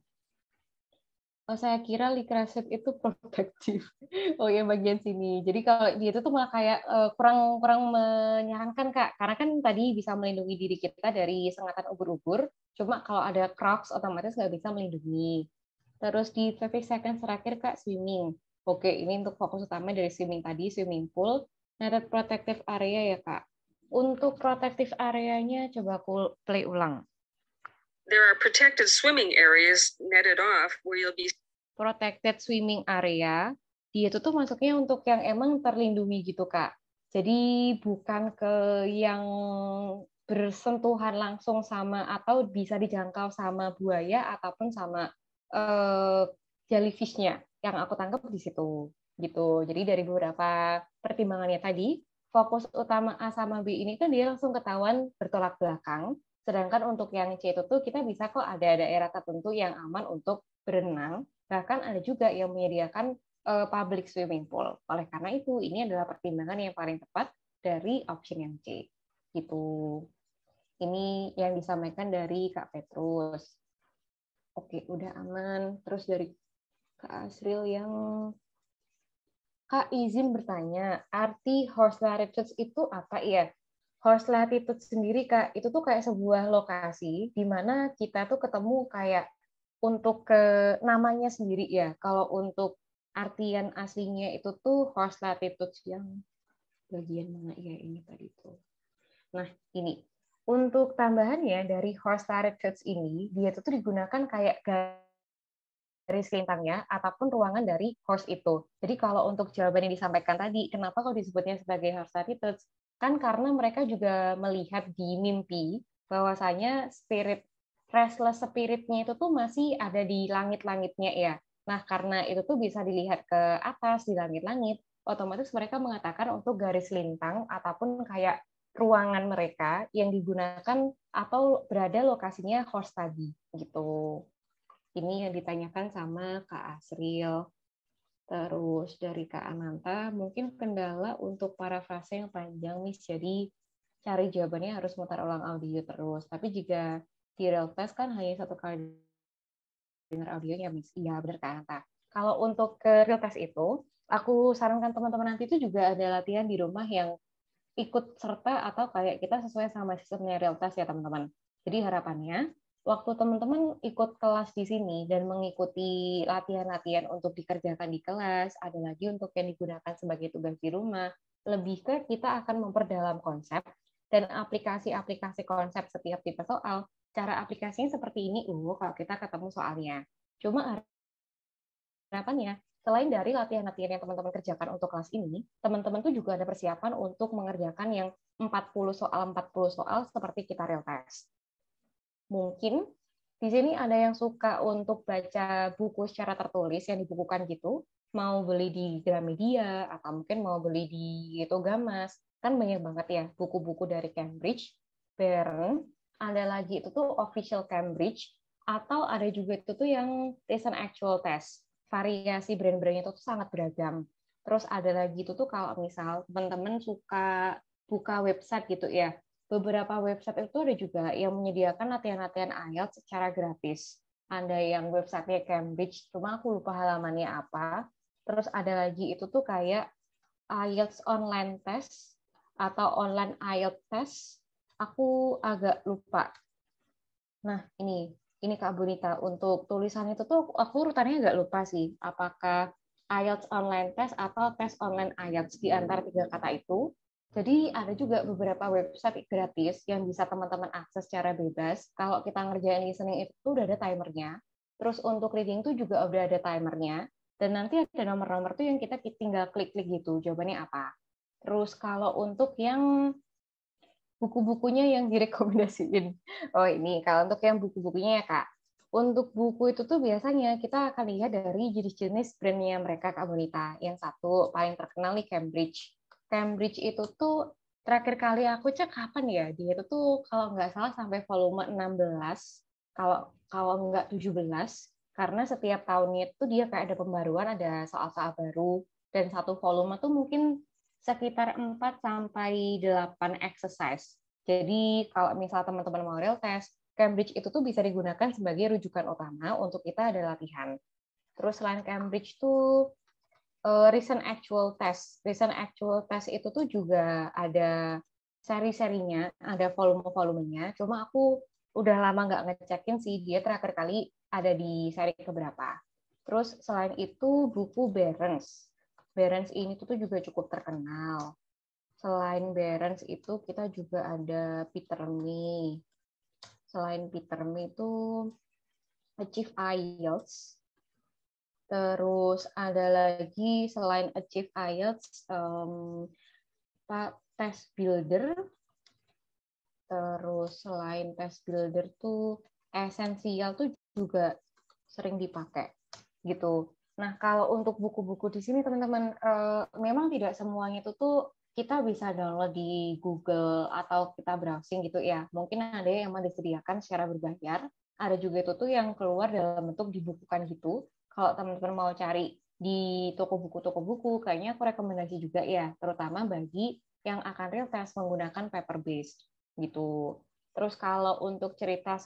Oh, saya kira lycra suit itu protektif. Oh ya bagian sini. Jadi kalau dia itu tuh malah kayak kurang menyarankan Kak, karena kan tadi bisa melindungi diri kita dari sengatan ubur-ubur. Cuma kalau ada crocs otomatis nggak bisa melindungi. Terus di 30 seconds terakhir Kak, swimming. Oke, ini untuk fokus utama dari swimming tadi, swimming pool. Netted protective area ya Kak. Untuk protective areanya coba aku play ulang. There are protected swimming areas netted off where you'll be protected swimming area. Dia itu tuh masuknya untuk yang emang terlindungi gitu Kak. Jadi bukan ke yang bersentuhan langsung sama atau bisa dijangkau sama buaya ataupun sama jellyfish-nya. Yang aku tangkap di situ gitu. Jadi dari beberapa pertimbangannya tadi, fokus utama A sama B ini kan dia langsung ketahuan bertolak belakang. Sedangkan untuk yang C itu tuh kita bisa kok ada daerah tertentu yang aman untuk berenang. Bahkan ada juga yang menyediakan public swimming pool. Oleh karena itu, ini adalah pertimbangan yang paling tepat dari option yang C. Gitu. Ini yang disampaikan dari Kak Petrus. Oke, udah aman. Terus dari Kak Asril yang Kak izin bertanya, arti horse latitude itu apa ya? Horse latitude sendiri Kak, itu tuh kayak sebuah lokasi di mana kita tuh ketemu kayak untuk ke namanya sendiri ya. Kalau untuk artian aslinya itu tuh horse latitude yang bagian mana ya ini tadi tuh. Nah, ini. Untuk tambahannya dari horse latitude ini, dia tuh digunakan kayak garis lintangnya ataupun ruangan dari horse itu. Jadi kalau untuk jawaban yang disampaikan tadi, kenapa kalau disebutnya sebagai horse latitudes? Kan karena mereka juga melihat di mimpi bahwasanya restless spirit-nya itu tuh masih ada di langit-langitnya ya. Nah, karena itu tuh bisa dilihat ke atas di langit-langit, otomatis mereka mengatakan untuk garis lintang ataupun kayak ruangan mereka yang digunakan atau berada lokasinya horse tadi gitu. Ini yang ditanyakan sama Kak Asril. Terus dari Kak Ananta, mungkin kendala untuk parafrase yang panjang, Miss. Jadi cari jawabannya harus mutar ulang audio terus. Tapi jika di real test kan hanya satu kali dengar audionya, Miss. Iya, benar Kak Ananta. Kalau untuk ke real test itu, aku sarankan teman-teman nanti itu juga ada latihan di rumah yang ikut serta atau kayak kita sesuai sama sistemnya real test ya teman-teman. Jadi harapannya waktu teman-teman ikut kelas di sini dan mengikuti latihan-latihan untuk dikerjakan di kelas, ada lagi untuk yang digunakan sebagai tugas di rumah, lebih ke kita akan memperdalam konsep dan aplikasi-aplikasi konsep setiap tipe soal. Cara aplikasinya seperti ini, kalau kita ketemu soalnya. Cuma harapannya, selain dari latihan-latihan yang teman-teman kerjakan untuk kelas ini, teman-teman tuh juga ada persiapan untuk mengerjakan yang 40 soal seperti kita real test. Mungkin di sini ada yang suka untuk baca buku secara tertulis yang dibukukan gitu, mau beli di Gramedia atau mungkin mau beli di Togamas. Kan banyak banget ya buku-buku dari Cambridge, Barron, ada lagi itu tuh official Cambridge, atau ada juga itu tuh yang recent actual test. Variasi brand-brandnya itu tuh sangat beragam. Terus ada lagi itu tuh kalau misal teman-teman suka buka website gitu ya, beberapa website itu ada juga yang menyediakan latihan-latihan IELTS secara gratis. Ada yang websitenya Cambridge, cuma aku lupa halamannya apa. Terus ada lagi itu tuh kayak IELTS online test atau online IELTS test. Aku agak lupa. Nah, ini Kak Bonita, untuk tulisan itu tuh aku urutannya agak lupa sih. Apakah IELTS online test atau tes online IELTS di antara tiga kata itu. Jadi ada juga beberapa website gratis yang bisa teman-teman akses secara bebas. Kalau kita ngerjain listening itu udah ada timernya. Terus untuk reading tuh juga udah ada timernya. Dan nanti ada nomor-nomor tuh yang kita tinggal klik-klik gitu, jawabannya apa. Terus kalau untuk yang buku-bukunya yang direkomendasiin. Oh ini, kalau untuk yang buku-bukunya ya Kak. Untuk buku itu tuh biasanya kita akan lihat dari jenis-jenis brandnya mereka Kak Bonita. Yang satu paling terkenal nih Cambridge. Cambridge itu tuh terakhir kali aku cek kapan ya? Dia itu tuh kalau nggak salah sampai volume 16, kalau kalau nggak 17, karena setiap tahunnya itu dia kayak ada pembaruan, ada soal-soal baru, dan satu volume tuh mungkin sekitar 4 sampai 8 exercise. Jadi kalau misal teman-teman mau real test, Cambridge itu tuh bisa digunakan sebagai rujukan utama untuk kita ada latihan. Terus selain Cambridge tuh recent actual test. Recent actual test itu tuh juga ada seri-serinya, ada volume-volumenya. Cuma aku udah lama nggak ngecekin sih dia terakhir kali ada di seri keberapa. Terus selain itu buku Barnes. Barnes ini tuh juga cukup terkenal. Selain Barnes itu kita juga ada Peter May. Selain Peter May itu Achieve IELTS. Terus ada lagi selain Achieve IELTS, Test Builder. Terus selain Test Builder tuh Essential tuh juga sering dipakai gitu. Nah, kalau untuk buku-buku di sini teman-teman memang tidak semuanya itu tuh kita bisa download di Google atau kita browsing gitu ya. Mungkin ada yang memang disediakan secara berbayar, ada juga itu tuh yang keluar dalam bentuk dibukukan gitu. Kalau teman-teman mau cari di toko buku, kayaknya aku rekomendasi juga ya, terutama bagi yang akan real test menggunakan paper based gitu. Terus kalau untuk cerita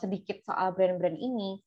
sedikit soal brand-brand ini,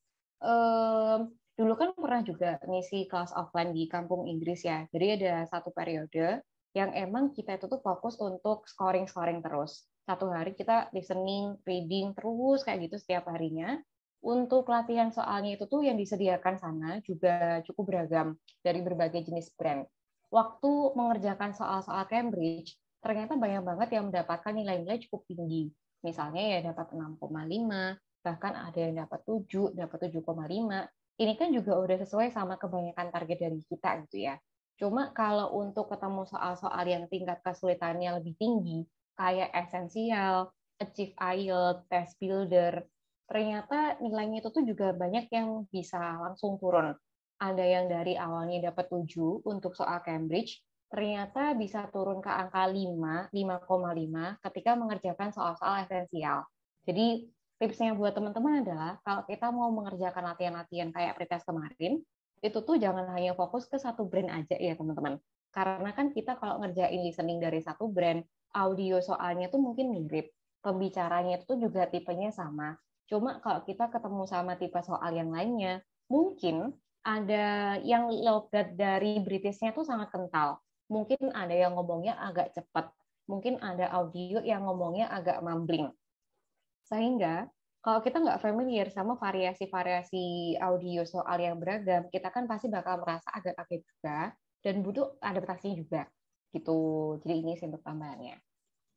dulu kan pernah juga ngisi kelas offline di kampung Inggris ya. Jadi ada satu periode yang emang kita itu tuh fokus untuk scoring-scoring terus. Satu hari kita listening, reading terus kayak gitu setiap harinya. Untuk latihan soalnya itu tuh yang disediakan sana juga cukup beragam dari berbagai jenis brand. Waktu mengerjakan soal-soal Cambridge, ternyata banyak banget yang mendapatkan nilai-nilai cukup tinggi. Misalnya ya dapat 6,5, bahkan ada yang dapat 7, dapat 7,5. Ini kan juga udah sesuai sama kebanyakan target dari kita gitu ya. Cuma kalau untuk ketemu soal-soal yang tingkat kesulitannya lebih tinggi, kayak esensial, achieve IELTS, test builder, ternyata nilainya itu tuh juga banyak yang bisa langsung turun. Ada yang dari awalnya dapat 7 untuk soal Cambridge, ternyata bisa turun ke angka 5, 5,5 ketika mengerjakan soal-soal esensial. Jadi tipsnya buat teman-teman adalah kalau kita mau mengerjakan latihan-latihan kayak pretest kemarin, itu tuh jangan hanya fokus ke satu brand aja ya teman-teman. Karena kan kita kalau ngerjain listening dari satu brand, audio soalnya tuh mungkin mirip, pembicaranya itu juga tipenya sama. Cuma kalau kita ketemu sama tipe soal yang lainnya, mungkin ada yang logat dari Britishnya tuh sangat kental. Mungkin ada yang ngomongnya agak cepat. Mungkin ada audio yang ngomongnya agak mumbling. Sehingga kalau kita nggak familiar sama variasi-variasi audio soal yang beragam, kita kan pasti bakal merasa agak kaget juga dan butuh adaptasinya juga. Gitu. Jadi ini sih untuk tambahannya.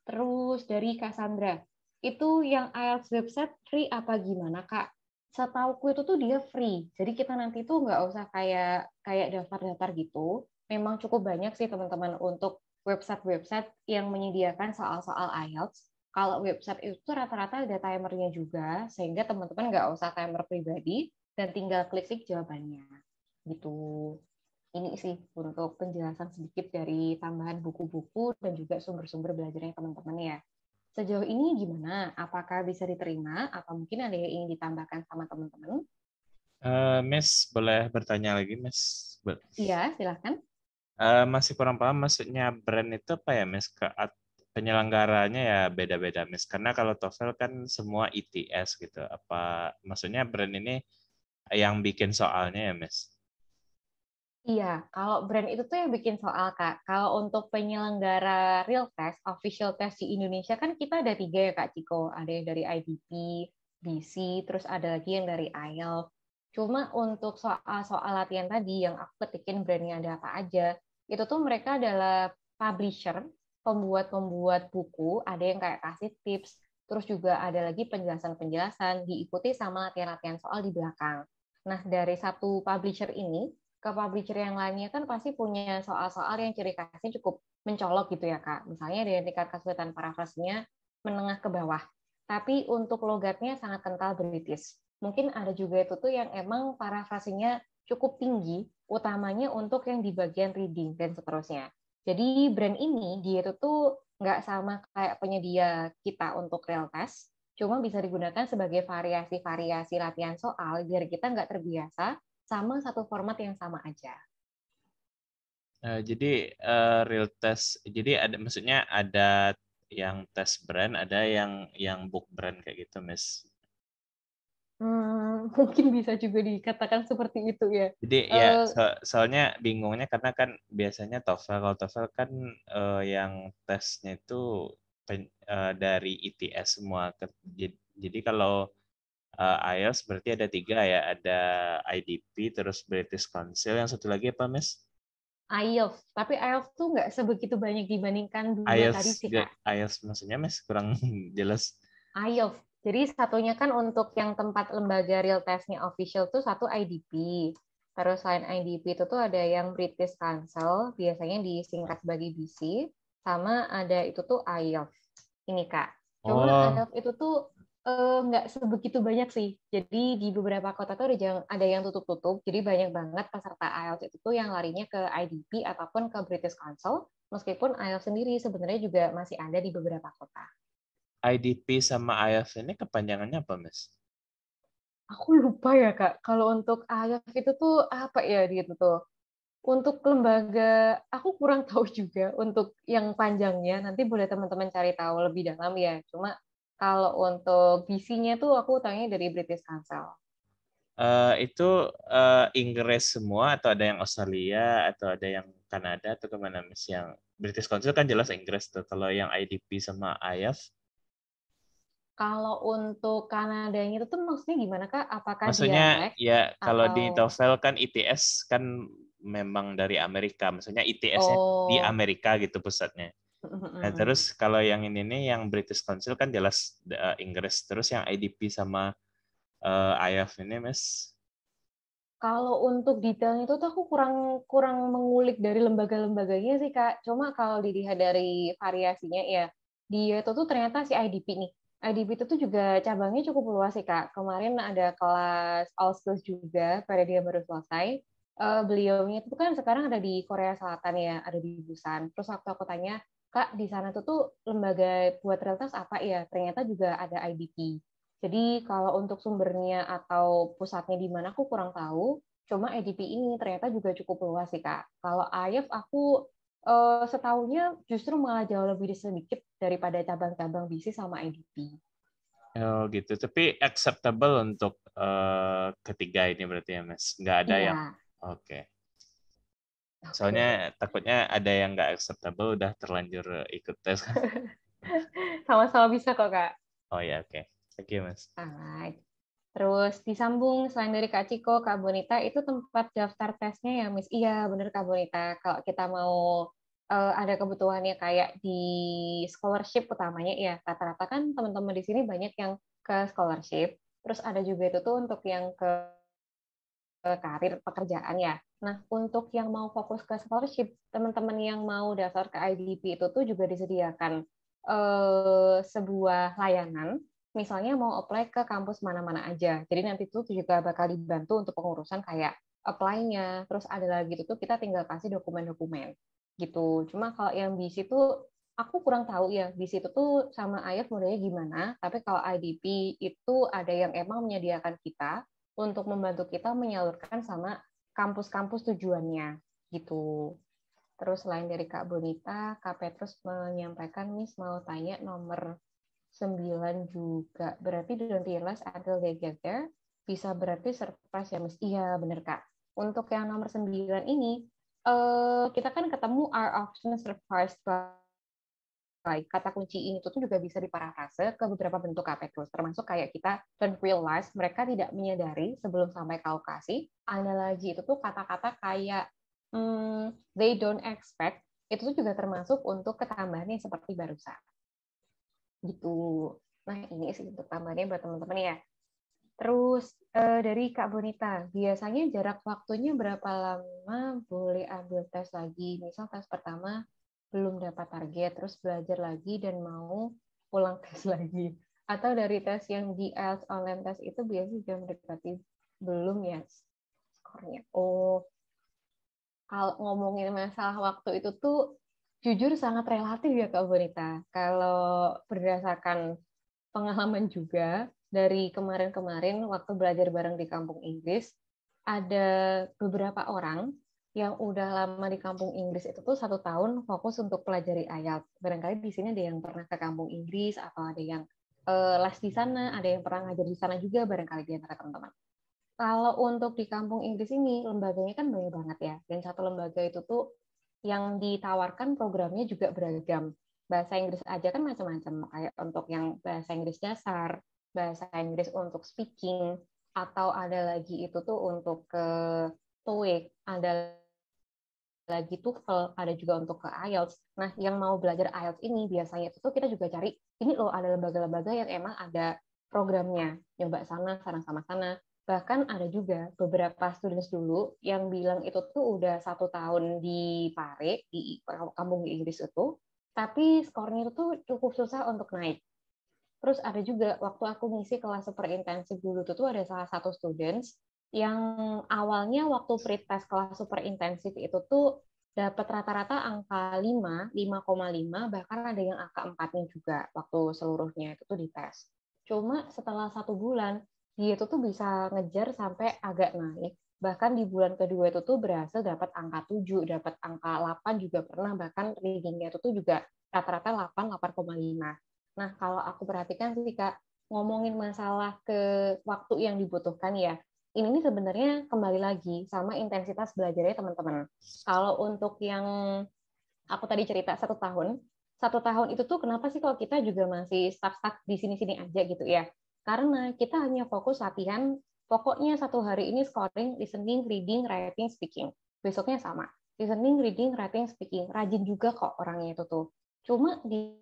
Terus dari Cassandra, itu yang IELTS website free apa gimana, Kak? Setauku itu tuh dia free. Jadi kita nanti tuh nggak usah kayak daftar-daftar gitu. Memang cukup banyak sih teman-teman untuk website-website yang menyediakan soal-soal IELTS. Kalau website itu rata-rata ada timernya juga, sehingga teman-teman nggak usah timer pribadi dan tinggal klik-klik jawabannya. Gitu. Ini sih untuk penjelasan sedikit dari tambahan buku-buku dan juga sumber-sumber belajarnya teman-teman ya. Sejauh ini gimana? Apakah bisa diterima atau mungkin ada yang ingin ditambahkan sama teman-teman? Miss, boleh bertanya lagi, Miss? Iya, silahkan. Masih kurang paham maksudnya brand itu apa ya, Miss? Penyelenggaranya ya beda-beda, Miss. Karena kalau TOEFL kan semua ITS gitu. Apa maksudnya brand ini yang bikin soalnya ya, Miss? Iya, kalau brand itu tuh yang bikin soal, Kak. Kalau untuk penyelenggara real test, official test di Indonesia kan kita ada 3 ya, Kak Ciko. Ada yang dari IDP, BC, terus ada lagi yang dari IELTS. Cuma untuk soal-soal latihan tadi yang aku ketikin brandnya ada apa aja, itu tuh mereka adalah publisher, pembuat-pembuat buku, ada yang kayak kasih tips, terus juga ada lagi penjelasan-penjelasan, diikuti sama latihan-latihan soal di belakang. Nah, dari satu publisher ini, ke publisher yang lainnya kan pasti punya soal-soal yang ciri khasnya cukup mencolok gitu ya, Kak. Misalnya dari tingkat kesulitan parafrasenya menengah ke bawah. Tapi untuk logatnya sangat kental British. Mungkin ada juga itu tuh yang emang parafrasenya cukup tinggi, utamanya untuk yang di bagian reading dan seterusnya. Jadi brand ini dia itu tuh nggak sama kayak penyedia kita untuk real test, cuma bisa digunakan sebagai variasi-variasi latihan soal biar kita nggak terbiasa sama satu format yang sama aja. Jadi real test, jadi ada maksudnya ada yang test brand, ada yang book brand kayak gitu, Miss. Mungkin bisa juga dikatakan seperti itu ya. Jadi ya soalnya bingungnya karena kan biasanya TOEFL, kalau TOEFL kan yang tesnya itu dari ITS semua. Jadi kalau IELTS berarti ada 3 ya, ada IDP, terus British Council, yang satu lagi apa, Miss? IELTS, tapi IELTS tuh nggak sebegitu banyak dibandingkan 2 tadi sih, Kak. IELTS maksudnya, Miss, kurang jelas. IELTS. Jadi satunya kan untuk yang tempat lembaga real test-nya official tuh satu IDP. Terus selain IDP itu tuh ada yang British Council, biasanya disingkat sebagai BC, sama ada itu tuh IELTS. Ini, Kak. Cuma IELTS itu tuh nggak sebegitu banyak sih. Jadi di beberapa kota tuh ada yang tutup-tutup. Jadi banyak banget peserta IELTS itu tuh yang larinya ke IDP ataupun ke British Council. Meskipun IELTS sendiri sebenarnya juga masih ada di beberapa kota. IDP sama IELTS ini kepanjangannya apa, Miss? Aku lupa ya, Kak. Kalau untuk IELTS itu tuh apa ya gitu tuh. Untuk lembaga, aku kurang tahu juga untuk yang panjangnya. Nanti boleh teman-teman cari tahu lebih dalam ya. Cuma Kalau untuk BC-nya tuh aku tanya dari British Council. Itu Inggris semua atau ada yang Australia atau ada yang Kanada atau kemana Mas? Yang British Council kan jelas Inggris tuh. Kalau yang IDP sama IF, Kalau untuk Kanadanya itu tuh maksudnya gimana Kak? Apakah maksudnya dialek ya kalau di atau TOEFL kan ITS kan memang dari Amerika. Maksudnya ITS-nya di oh Amerika gitu pusatnya. Nah, terus kalau yang ini nih yang British Council kan jelas Inggris. Terus yang IDP sama IF ini Mas. kalau untuk detailnya itu tuh aku kurang kurang mengulik dari lembaga-lembaganya sih Kak. Cuma kalau dilihat dari variasinya ya, dia itu tuh ternyata si IDP nih. IDP itu tuh juga cabangnya cukup luas sih Kak. Kemarin ada kelas All Skills juga pada dia baru selesai. Beliaunya itu kan sekarang ada di Korea Selatan ya, ada di Busan. Terus waktu aku tanya, Kak, di sana tuh lembaga buat realitas apa ya? Ternyata juga ada IDP. Jadi kalau untuk sumbernya atau pusatnya di mana aku kurang tahu, cuma EDP ini ternyata juga cukup luas sih Kak. Kalau AIF aku setahunya justru malah jauh lebih sedikit daripada cabang-cabang BC sama EDP. Oh gitu. Tapi acceptable untuk ketiga ini berarti ya Mas. Nggak ada yang Iya, oke. oke. Soalnya takutnya ada yang nggak acceptable udah terlanjur ikut tes. Sama-sama bisa kok Kak. Oh ya oke. Thank you Mas. Alright. Terus disambung selain dari Kak Ciko, Kak Bonita itu tempat daftar tesnya ya, Miss. Iya, bener Kak Bonita. Kalau kita mau ada kebutuhannya kayak di scholarship utamanya ya, rata-rata kan teman-teman di sini banyak yang ke scholarship. Terus ada juga itu tuh untuk yang ke karir pekerjaan ya. Nah, untuk yang mau fokus ke scholarship, teman-teman yang mau daftar ke IDP itu tuh juga disediakan sebuah layanan, misalnya mau apply ke kampus mana-mana aja. Jadi nanti tuh juga bakal dibantu untuk pengurusan kayak apply-nya, terus ada lagi itu tuh kita tinggal kasih dokumen-dokumen gitu. Cuma kalau yang di situ aku kurang tahu ya di situ tuh sama IELTS modelnya gimana, tapi kalau IDP itu ada yang emang menyediakan kita untuk membantu kita menyalurkan sama kampus-kampus tujuannya gitu. Terus selain dari Kak Bonita, Kak Petrus menyampaikan Miss mau tanya nomor 9 juga. Berarti don't realize until they get there. Bisa berarti surprise ya Miss. Iya bener Kak. Untuk yang nomor 9 ini, kita kan ketemu are often surprised by kata kunci ini tuh juga bisa diparafrase ke beberapa bentuk Petrus, termasuk kayak kita don't realize, mereka tidak menyadari sebelum sampai ke lokasi. Ada lagi itu tuh kata-kata kayak they don't expect, itu tuh juga termasuk untuk ketambahannya seperti barusan. Gitu. Nah, ini sih untuk tambahannya buat teman-teman ya. Terus dari Kak Bonita, biasanya jarak waktunya berapa lama boleh ambil tes lagi? Misal tes pertama belum dapat target, terus belajar lagi dan mau pulang tes lagi. Atau dari tes yang di IELTS online test itu biasanya jam mendekati belum ya skornya. Oh, kalau ngomongin masalah waktu itu tuh jujur sangat relatif ya Kak Bonita. Kalau berdasarkan pengalaman juga dari kemarin-kemarin waktu belajar bareng di kampung Inggris, ada beberapa orang yang udah lama di kampung Inggris itu tuh 1 tahun fokus untuk pelajari IELTS. Barangkali di sini ada yang pernah ke kampung Inggris atau ada yang les di sana, ada yang pernah ngajar di sana juga barangkali di antara teman-teman. Kalau untuk di kampung Inggris ini, lembaganya kan banyak banget ya. Dan satu lembaga itu tuh yang ditawarkan programnya juga beragam. Bahasa Inggris aja kan macam-macam. Kayak untuk yang bahasa Inggris dasar, bahasa Inggris untuk speaking, atau ada lagi itu tuh untuk ke TOEIC, ada lagi TOEFL, ada juga untuk ke IELTS. Nah, yang mau belajar IELTS ini biasanya itu tuh kita juga cari, ini loh ada lembaga-lembaga yang emang ada programnya. Nyoba sana, sama sana. Bahkan ada juga beberapa students dulu yang bilang itu tuh udah 1 tahun di Pare, di kampung di Inggris itu, tapi skornya itu tuh cukup susah untuk naik. Terus ada juga waktu aku ngisi kelas super intensif dulu tuh ada salah satu students yang awalnya waktu pretest kelas super intensif itu tuh dapat rata-rata angka 5, 5,5, bahkan ada yang angka 4-nya juga waktu seluruhnya itu tuh dites. Cuma setelah 1 bulan, dia itu tuh bisa ngejar sampai agak naik. Bahkan di bulan kedua itu tuh berhasil dapat angka 7, dapat angka 8 juga pernah, bahkan readingnya itu tuh juga rata-rata 8, 8,5. Nah, kalau aku perhatikan sih Kak, ngomongin masalah ke waktu yang dibutuhkan ya, ini sebenarnya kembali lagi sama intensitas belajarnya teman-teman. Kalau untuk yang aku tadi cerita 1 tahun itu tuh kenapa sih kalau kita juga masih stuck di sini-sini aja gitu ya? Karena kita hanya fokus latihan, pokoknya 1 hari ini scoring, listening, reading, writing, speaking. Besoknya sama. Listening, reading, writing, speaking. Rajin juga kok orangnya itu tuh. Cuma di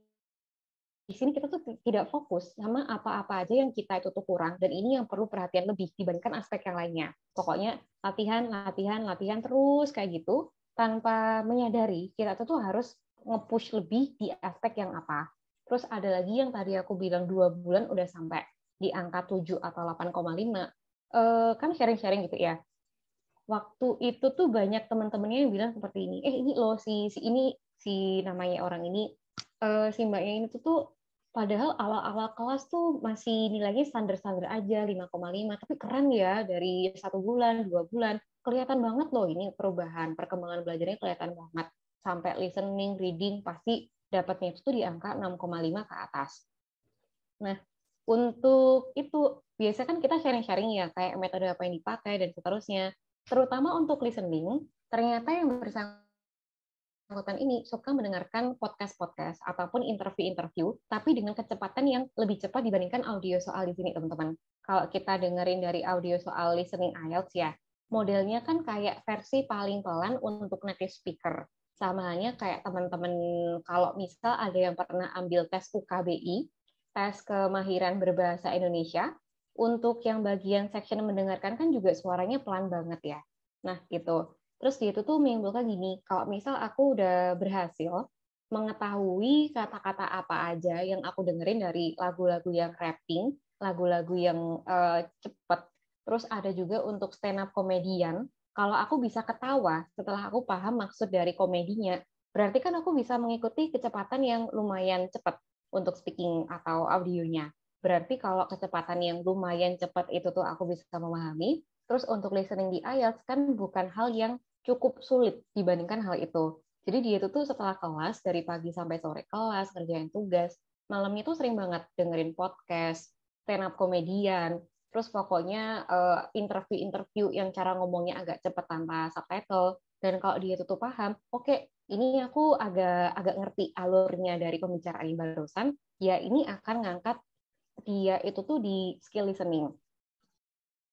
sini kita tuh tidak fokus sama apa-apa aja yang kita itu tuh kurang, dan ini yang perlu perhatian lebih dibandingkan aspek yang lainnya. Pokoknya latihan, latihan, latihan terus kayak gitu, tanpa menyadari kita tuh harus nge-push lebih di aspek yang apa. Terus ada lagi yang tadi aku bilang 2 bulan udah sampai di angka 7 atau 8,5, kan sharing-sharing gitu ya. Waktu itu tuh banyak teman-temannya yang bilang seperti ini, ini loh si namanya orang ini, si mbaknya ini tuh padahal awal-awal kelas tuh masih nilainya standar-standar aja 5,5, tapi keren ya dari 1 bulan, 2 bulan kelihatan banget loh ini perubahan, perkembangan belajarnya kelihatan banget. Sampai listening, reading pasti dapatnya itu di angka 6,5 ke atas. Nah, untuk itu biasa kan kita sharing-sharing ya kayak metode apa yang dipakai dan seterusnya. Terutama untuk listening, ternyata yang bersangkutan ini suka mendengarkan podcast-podcast ataupun interview-interview, tapi dengan kecepatan yang lebih cepat dibandingkan audio soal di sini, teman-teman. Kalau kita dengerin dari audio soal listening IELTS ya, modelnya kan kayak versi paling pelan untuk native speaker. Sama halnya kayak teman-teman kalau misal ada yang pernah ambil tes UKBI, tes kemahiran berbahasa Indonesia, untuk yang bagian section mendengarkan kan juga suaranya pelan banget ya. Nah, gitu. Terus dia tuh menimbulkan gini, kalau misal aku udah berhasil mengetahui kata-kata apa aja yang aku dengerin dari lagu-lagu yang rapping, lagu-lagu yang cepet, terus ada juga untuk stand up komedian, kalau aku bisa ketawa setelah aku paham maksud dari komedinya, berarti kan aku bisa mengikuti kecepatan yang lumayan cepat untuk speaking atau audionya. Berarti kalau kecepatan yang lumayan cepat itu tuh aku bisa memahami, terus untuk listening di IELTS kan bukan hal yang cukup sulit dibandingkan hal itu. Jadi dia itu tuh setelah kelas, dari pagi sampai sore kelas, ngerjain tugas, malamnya tuh sering banget dengerin podcast, stand up komedian, terus pokoknya interview-interview yang cara ngomongnya agak cepet tanpa subtitle. Dan kalau dia itu tuh paham, oke, ini aku agak ngerti alurnya dari pembicaraan barusan, ya ini akan ngangkat dia itu tuh di skill listening.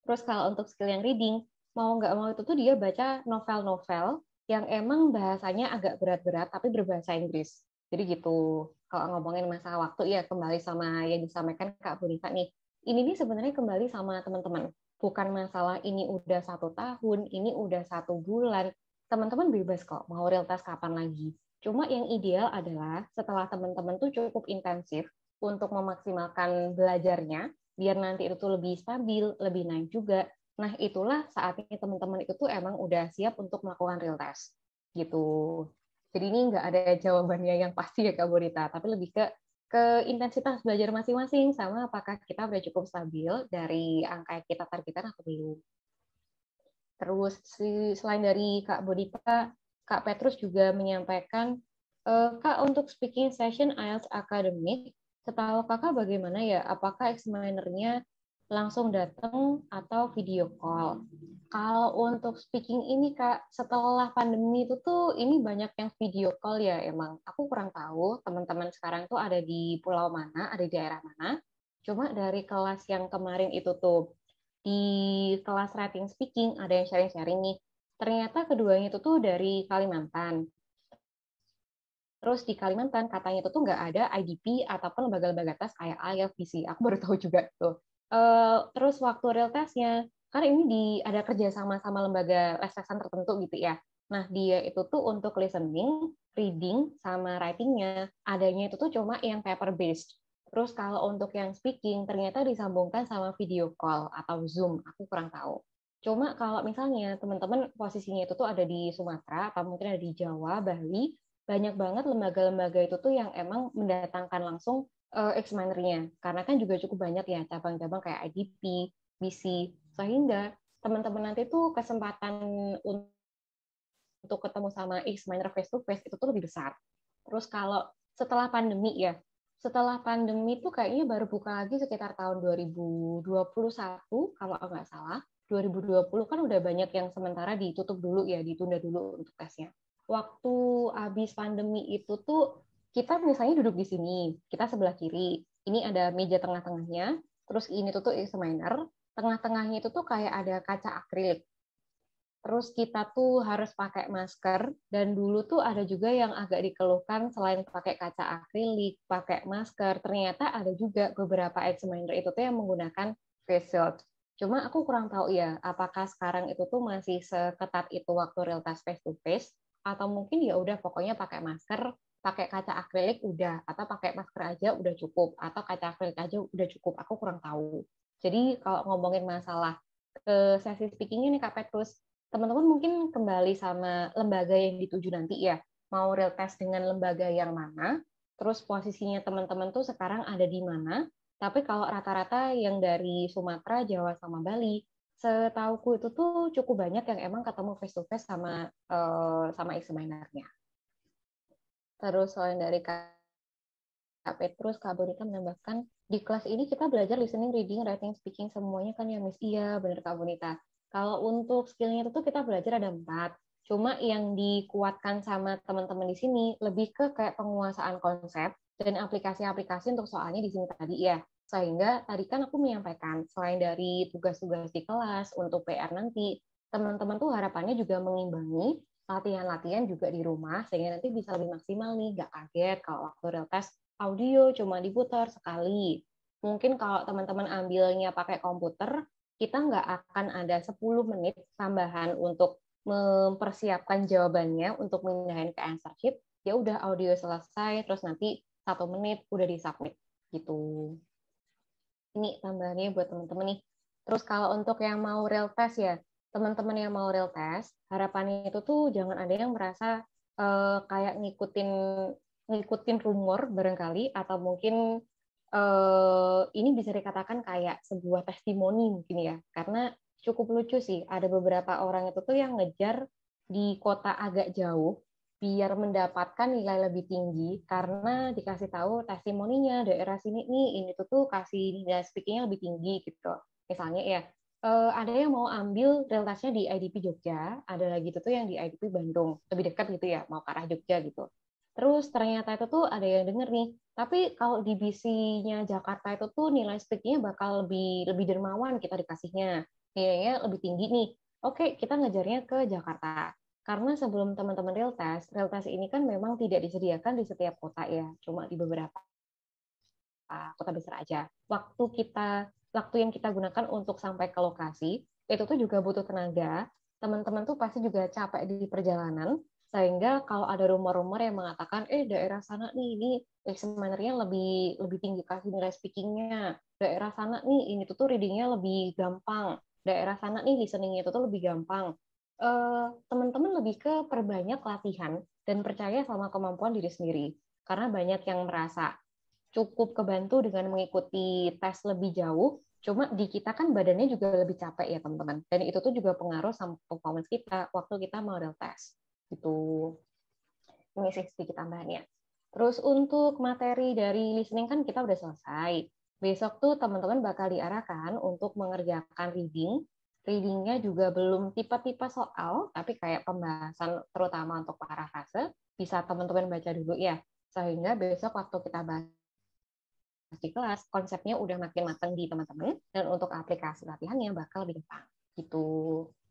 Terus kalau untuk skill yang reading, mau nggak mau itu tuh dia baca novel-novel yang emang bahasanya agak berat-berat tapi berbahasa Inggris. Jadi gitu. Kalau ngomongin masalah waktu ya kembali sama yang disampaikan Kak Bonita nih. Ini nih sebenarnya kembali sama teman-teman. Bukan masalah ini udah 1 tahun, ini udah 1 bulan. Teman-teman bebas kok mau real test kapan lagi. Cuma yang ideal adalah setelah teman-teman tuh cukup intensif untuk memaksimalkan belajarnya, biar nanti itu tuh lebih stabil, lebih naik juga. Nah, itulah saatnya teman-teman itu tuh emang udah siap untuk melakukan real test. Gitu. Jadi ini nggak ada jawabannya yang pasti ya Kak Bonita, tapi lebih ke intensitas belajar masing-masing sama apakah kita udah cukup stabil dari angka yang kita targetkan atau belum. Terus selain dari Kak Bonita, Kak Petrus juga menyampaikan, Kak, untuk speaking session IELTS Academic, setahu Kakak bagaimana ya? Apakah examiner-nya langsung datang atau video call? Kalau untuk speaking ini, Kak, setelah pandemi itu tuh ini banyak yang video call ya emang. Aku kurang tahu teman-teman sekarang tuh ada di pulau mana, ada di daerah mana. Cuma dari kelas yang kemarin itu tuh, di kelas writing speaking, ada yang sharing-sharing nih. Ternyata keduanya itu tuh dari Kalimantan. Terus di Kalimantan katanya itu tuh nggak ada IDP ataupun lembaga-lembaga tes kayak IELTS, BC. Aku baru tahu juga tuh. Terus waktu real testnya, karena ini ada kerjasama sama lembaga les-lesan tertentu gitu ya. Nah, dia itu tuh untuk listening, reading, sama writing-nya, adanya itu tuh cuma yang paper-based. Terus kalau untuk yang speaking, ternyata disambungkan sama video call atau Zoom. Aku kurang tahu. Cuma kalau misalnya teman-teman posisinya itu tuh ada di Sumatera, atau mungkin ada di Jawa, Bali, banyak banget lembaga-lembaga itu tuh yang emang mendatangkan langsung examinernya. Karena kan juga cukup banyak ya cabang-cabang kayak IDP, BC, sehingga teman-teman nanti tuh kesempatan untuk ketemu sama examiner face to face itu tuh lebih besar. Terus kalau setelah pandemi ya, setelah pandemi tuh kayaknya baru buka lagi sekitar tahun 2021 kalau nggak salah. 2020 kan udah banyak yang sementara ditutup dulu ya, ditunda dulu untuk tesnya. Waktu habis pandemi itu tuh kita misalnya duduk di sini, kita sebelah kiri, ini ada meja tengah-tengahnya, terus ini tuh examiner, tengah-tengahnya itu tuh kayak ada kaca akrilik. Terus kita tuh harus pakai masker, dan dulu tuh ada juga yang agak dikeluhkan selain pakai kaca akrilik, pakai masker, ternyata ada juga beberapa examiner itu tuh yang menggunakan face shield. Cuma aku kurang tahu ya, apakah sekarang itu tuh masih seketat itu waktu real test face to face, atau mungkin ya udah pokoknya pakai masker, pakai kaca akrilik udah, atau pakai masker aja udah cukup, atau kaca akrilik aja udah cukup. Aku kurang tahu. Jadi kalau ngomongin masalah ke sesi speaking ini Kak Petrus, teman-teman mungkin kembali sama lembaga yang dituju nanti ya. Mau real test dengan lembaga yang mana, terus posisinya teman-teman tuh sekarang ada di mana. Tapi kalau rata-rata yang dari Sumatera, Jawa, sama Bali, setauku itu tuh cukup banyak yang emang ketemu face to face sama examinernya. Terus selain dari Kak Petrus, Kak Bonita menambahkan, di kelas ini kita belajar listening, reading, writing, speaking, semuanya kan ya Miss? Iya, benar Kak Bonita. Kalau untuk skillnya itu kita belajar ada 4. Cuma yang dikuatkan sama teman-teman di sini lebih ke kayak penguasaan konsep dan aplikasi-aplikasi untuk soalnya di sini tadi ya. Sehingga tadi kan aku menyampaikan, selain dari tugas-tugas di kelas untuk PR nanti, teman-teman tuh harapannya juga mengimbangi latihan-latihan juga di rumah, sehingga nanti bisa lebih maksimal nih, nggak kaget kalau waktu real test audio cuma diputar sekali. Mungkin kalau teman-teman ambilnya pakai komputer, kita nggak akan ada 10 menit tambahan untuk mempersiapkan jawabannya untuk mindahin ke answer sheet. Ya udah audio selesai, terus nanti 1 menit udah disubmit gitu. Ini tambahannya buat teman-teman nih. Terus kalau untuk yang mau real test ya, teman-teman yang mau real test, harapannya itu tuh jangan ada yang merasa kayak ngikutin rumor barangkali, atau mungkin ini bisa dikatakan kayak sebuah testimoni mungkin ya, karena cukup lucu sih, ada beberapa orang itu tuh yang ngejar di kota agak jauh biar mendapatkan nilai lebih tinggi karena dikasih tahu testimoninya daerah sini nih, ini tuh kasih nilai speakingnya lebih tinggi gitu. Misalnya ya, ada yang mau ambil real testnya di IDP Jogja, ada lagi tuh yang di IDP Bandung, lebih dekat gitu ya, mau ke arah Jogja gitu. Terus ternyata itu tuh ada yang denger nih, tapi kalau di BC-nya Jakarta itu tuh nilai speakingnya bakal lebih dermawan kita dikasihnya, nilainya lebih tinggi nih. Oke, kita ngejarnya ke Jakarta. Karena sebelum teman-teman real test ini kan memang tidak disediakan di setiap kota ya, cuma di beberapa kota besar aja. Waktu yang kita gunakan untuk sampai ke lokasi, itu tuh juga butuh tenaga. Teman-teman tuh pasti juga capek di perjalanan, sehingga kalau ada rumor-rumor yang mengatakan, daerah sana nih, ini examinernya lebih tinggi kasih nilai speakingnya, daerah sana nih, ini tuh readingnya lebih gampang, daerah sana nih listeningnya itu tuh lebih gampang. Teman-teman lebih ke perbanyak latihan dan percaya sama kemampuan diri sendiri. Karena banyak yang merasa cukup kebantu dengan mengikuti tes lebih jauh, cuma di kita kan badannya juga lebih capek ya teman-teman. Dan itu tuh juga pengaruh sama performance kita waktu kita mau real test. Gitu. Ini sih sedikit tambahannya. Terus untuk materi dari listening kan kita udah selesai. Besok tuh teman-teman bakal diarahkan untuk mengerjakan reading. Readingnya juga belum tipe-tipe soal, tapi kayak pembahasan terutama untuk parafrase. Bisa teman-teman baca dulu ya. Sehingga besok waktu kita bahas di kelas, konsepnya udah makin matang di teman-teman, dan untuk aplikasi latihannya bakal lebih gampang. Gitu.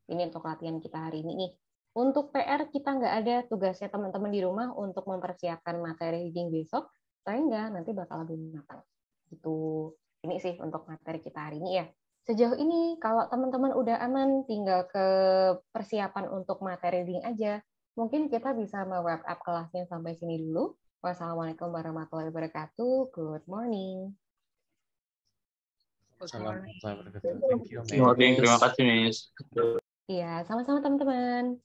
Ini untuk latihan kita hari ini nih. Untuk PR kita nggak ada, tugasnya teman-teman di rumah untuk mempersiapkan materi reading besok, sehingga nanti bakal lebih matang. Gitu. Ini sih untuk materi kita hari ini ya. Sejauh ini, kalau teman-teman udah aman, tinggal ke persiapan untuk materi reading aja. Mungkin kita bisa me-wrap up kelasnya sampai sini dulu. Wassalamualaikum warahmatullahi wabarakatuh. Good morning. Assalamualaikum warahmatullahi wabarakatuh. Thank you, Terima Miss. kasih, Miss. Iya, sama-sama teman-teman.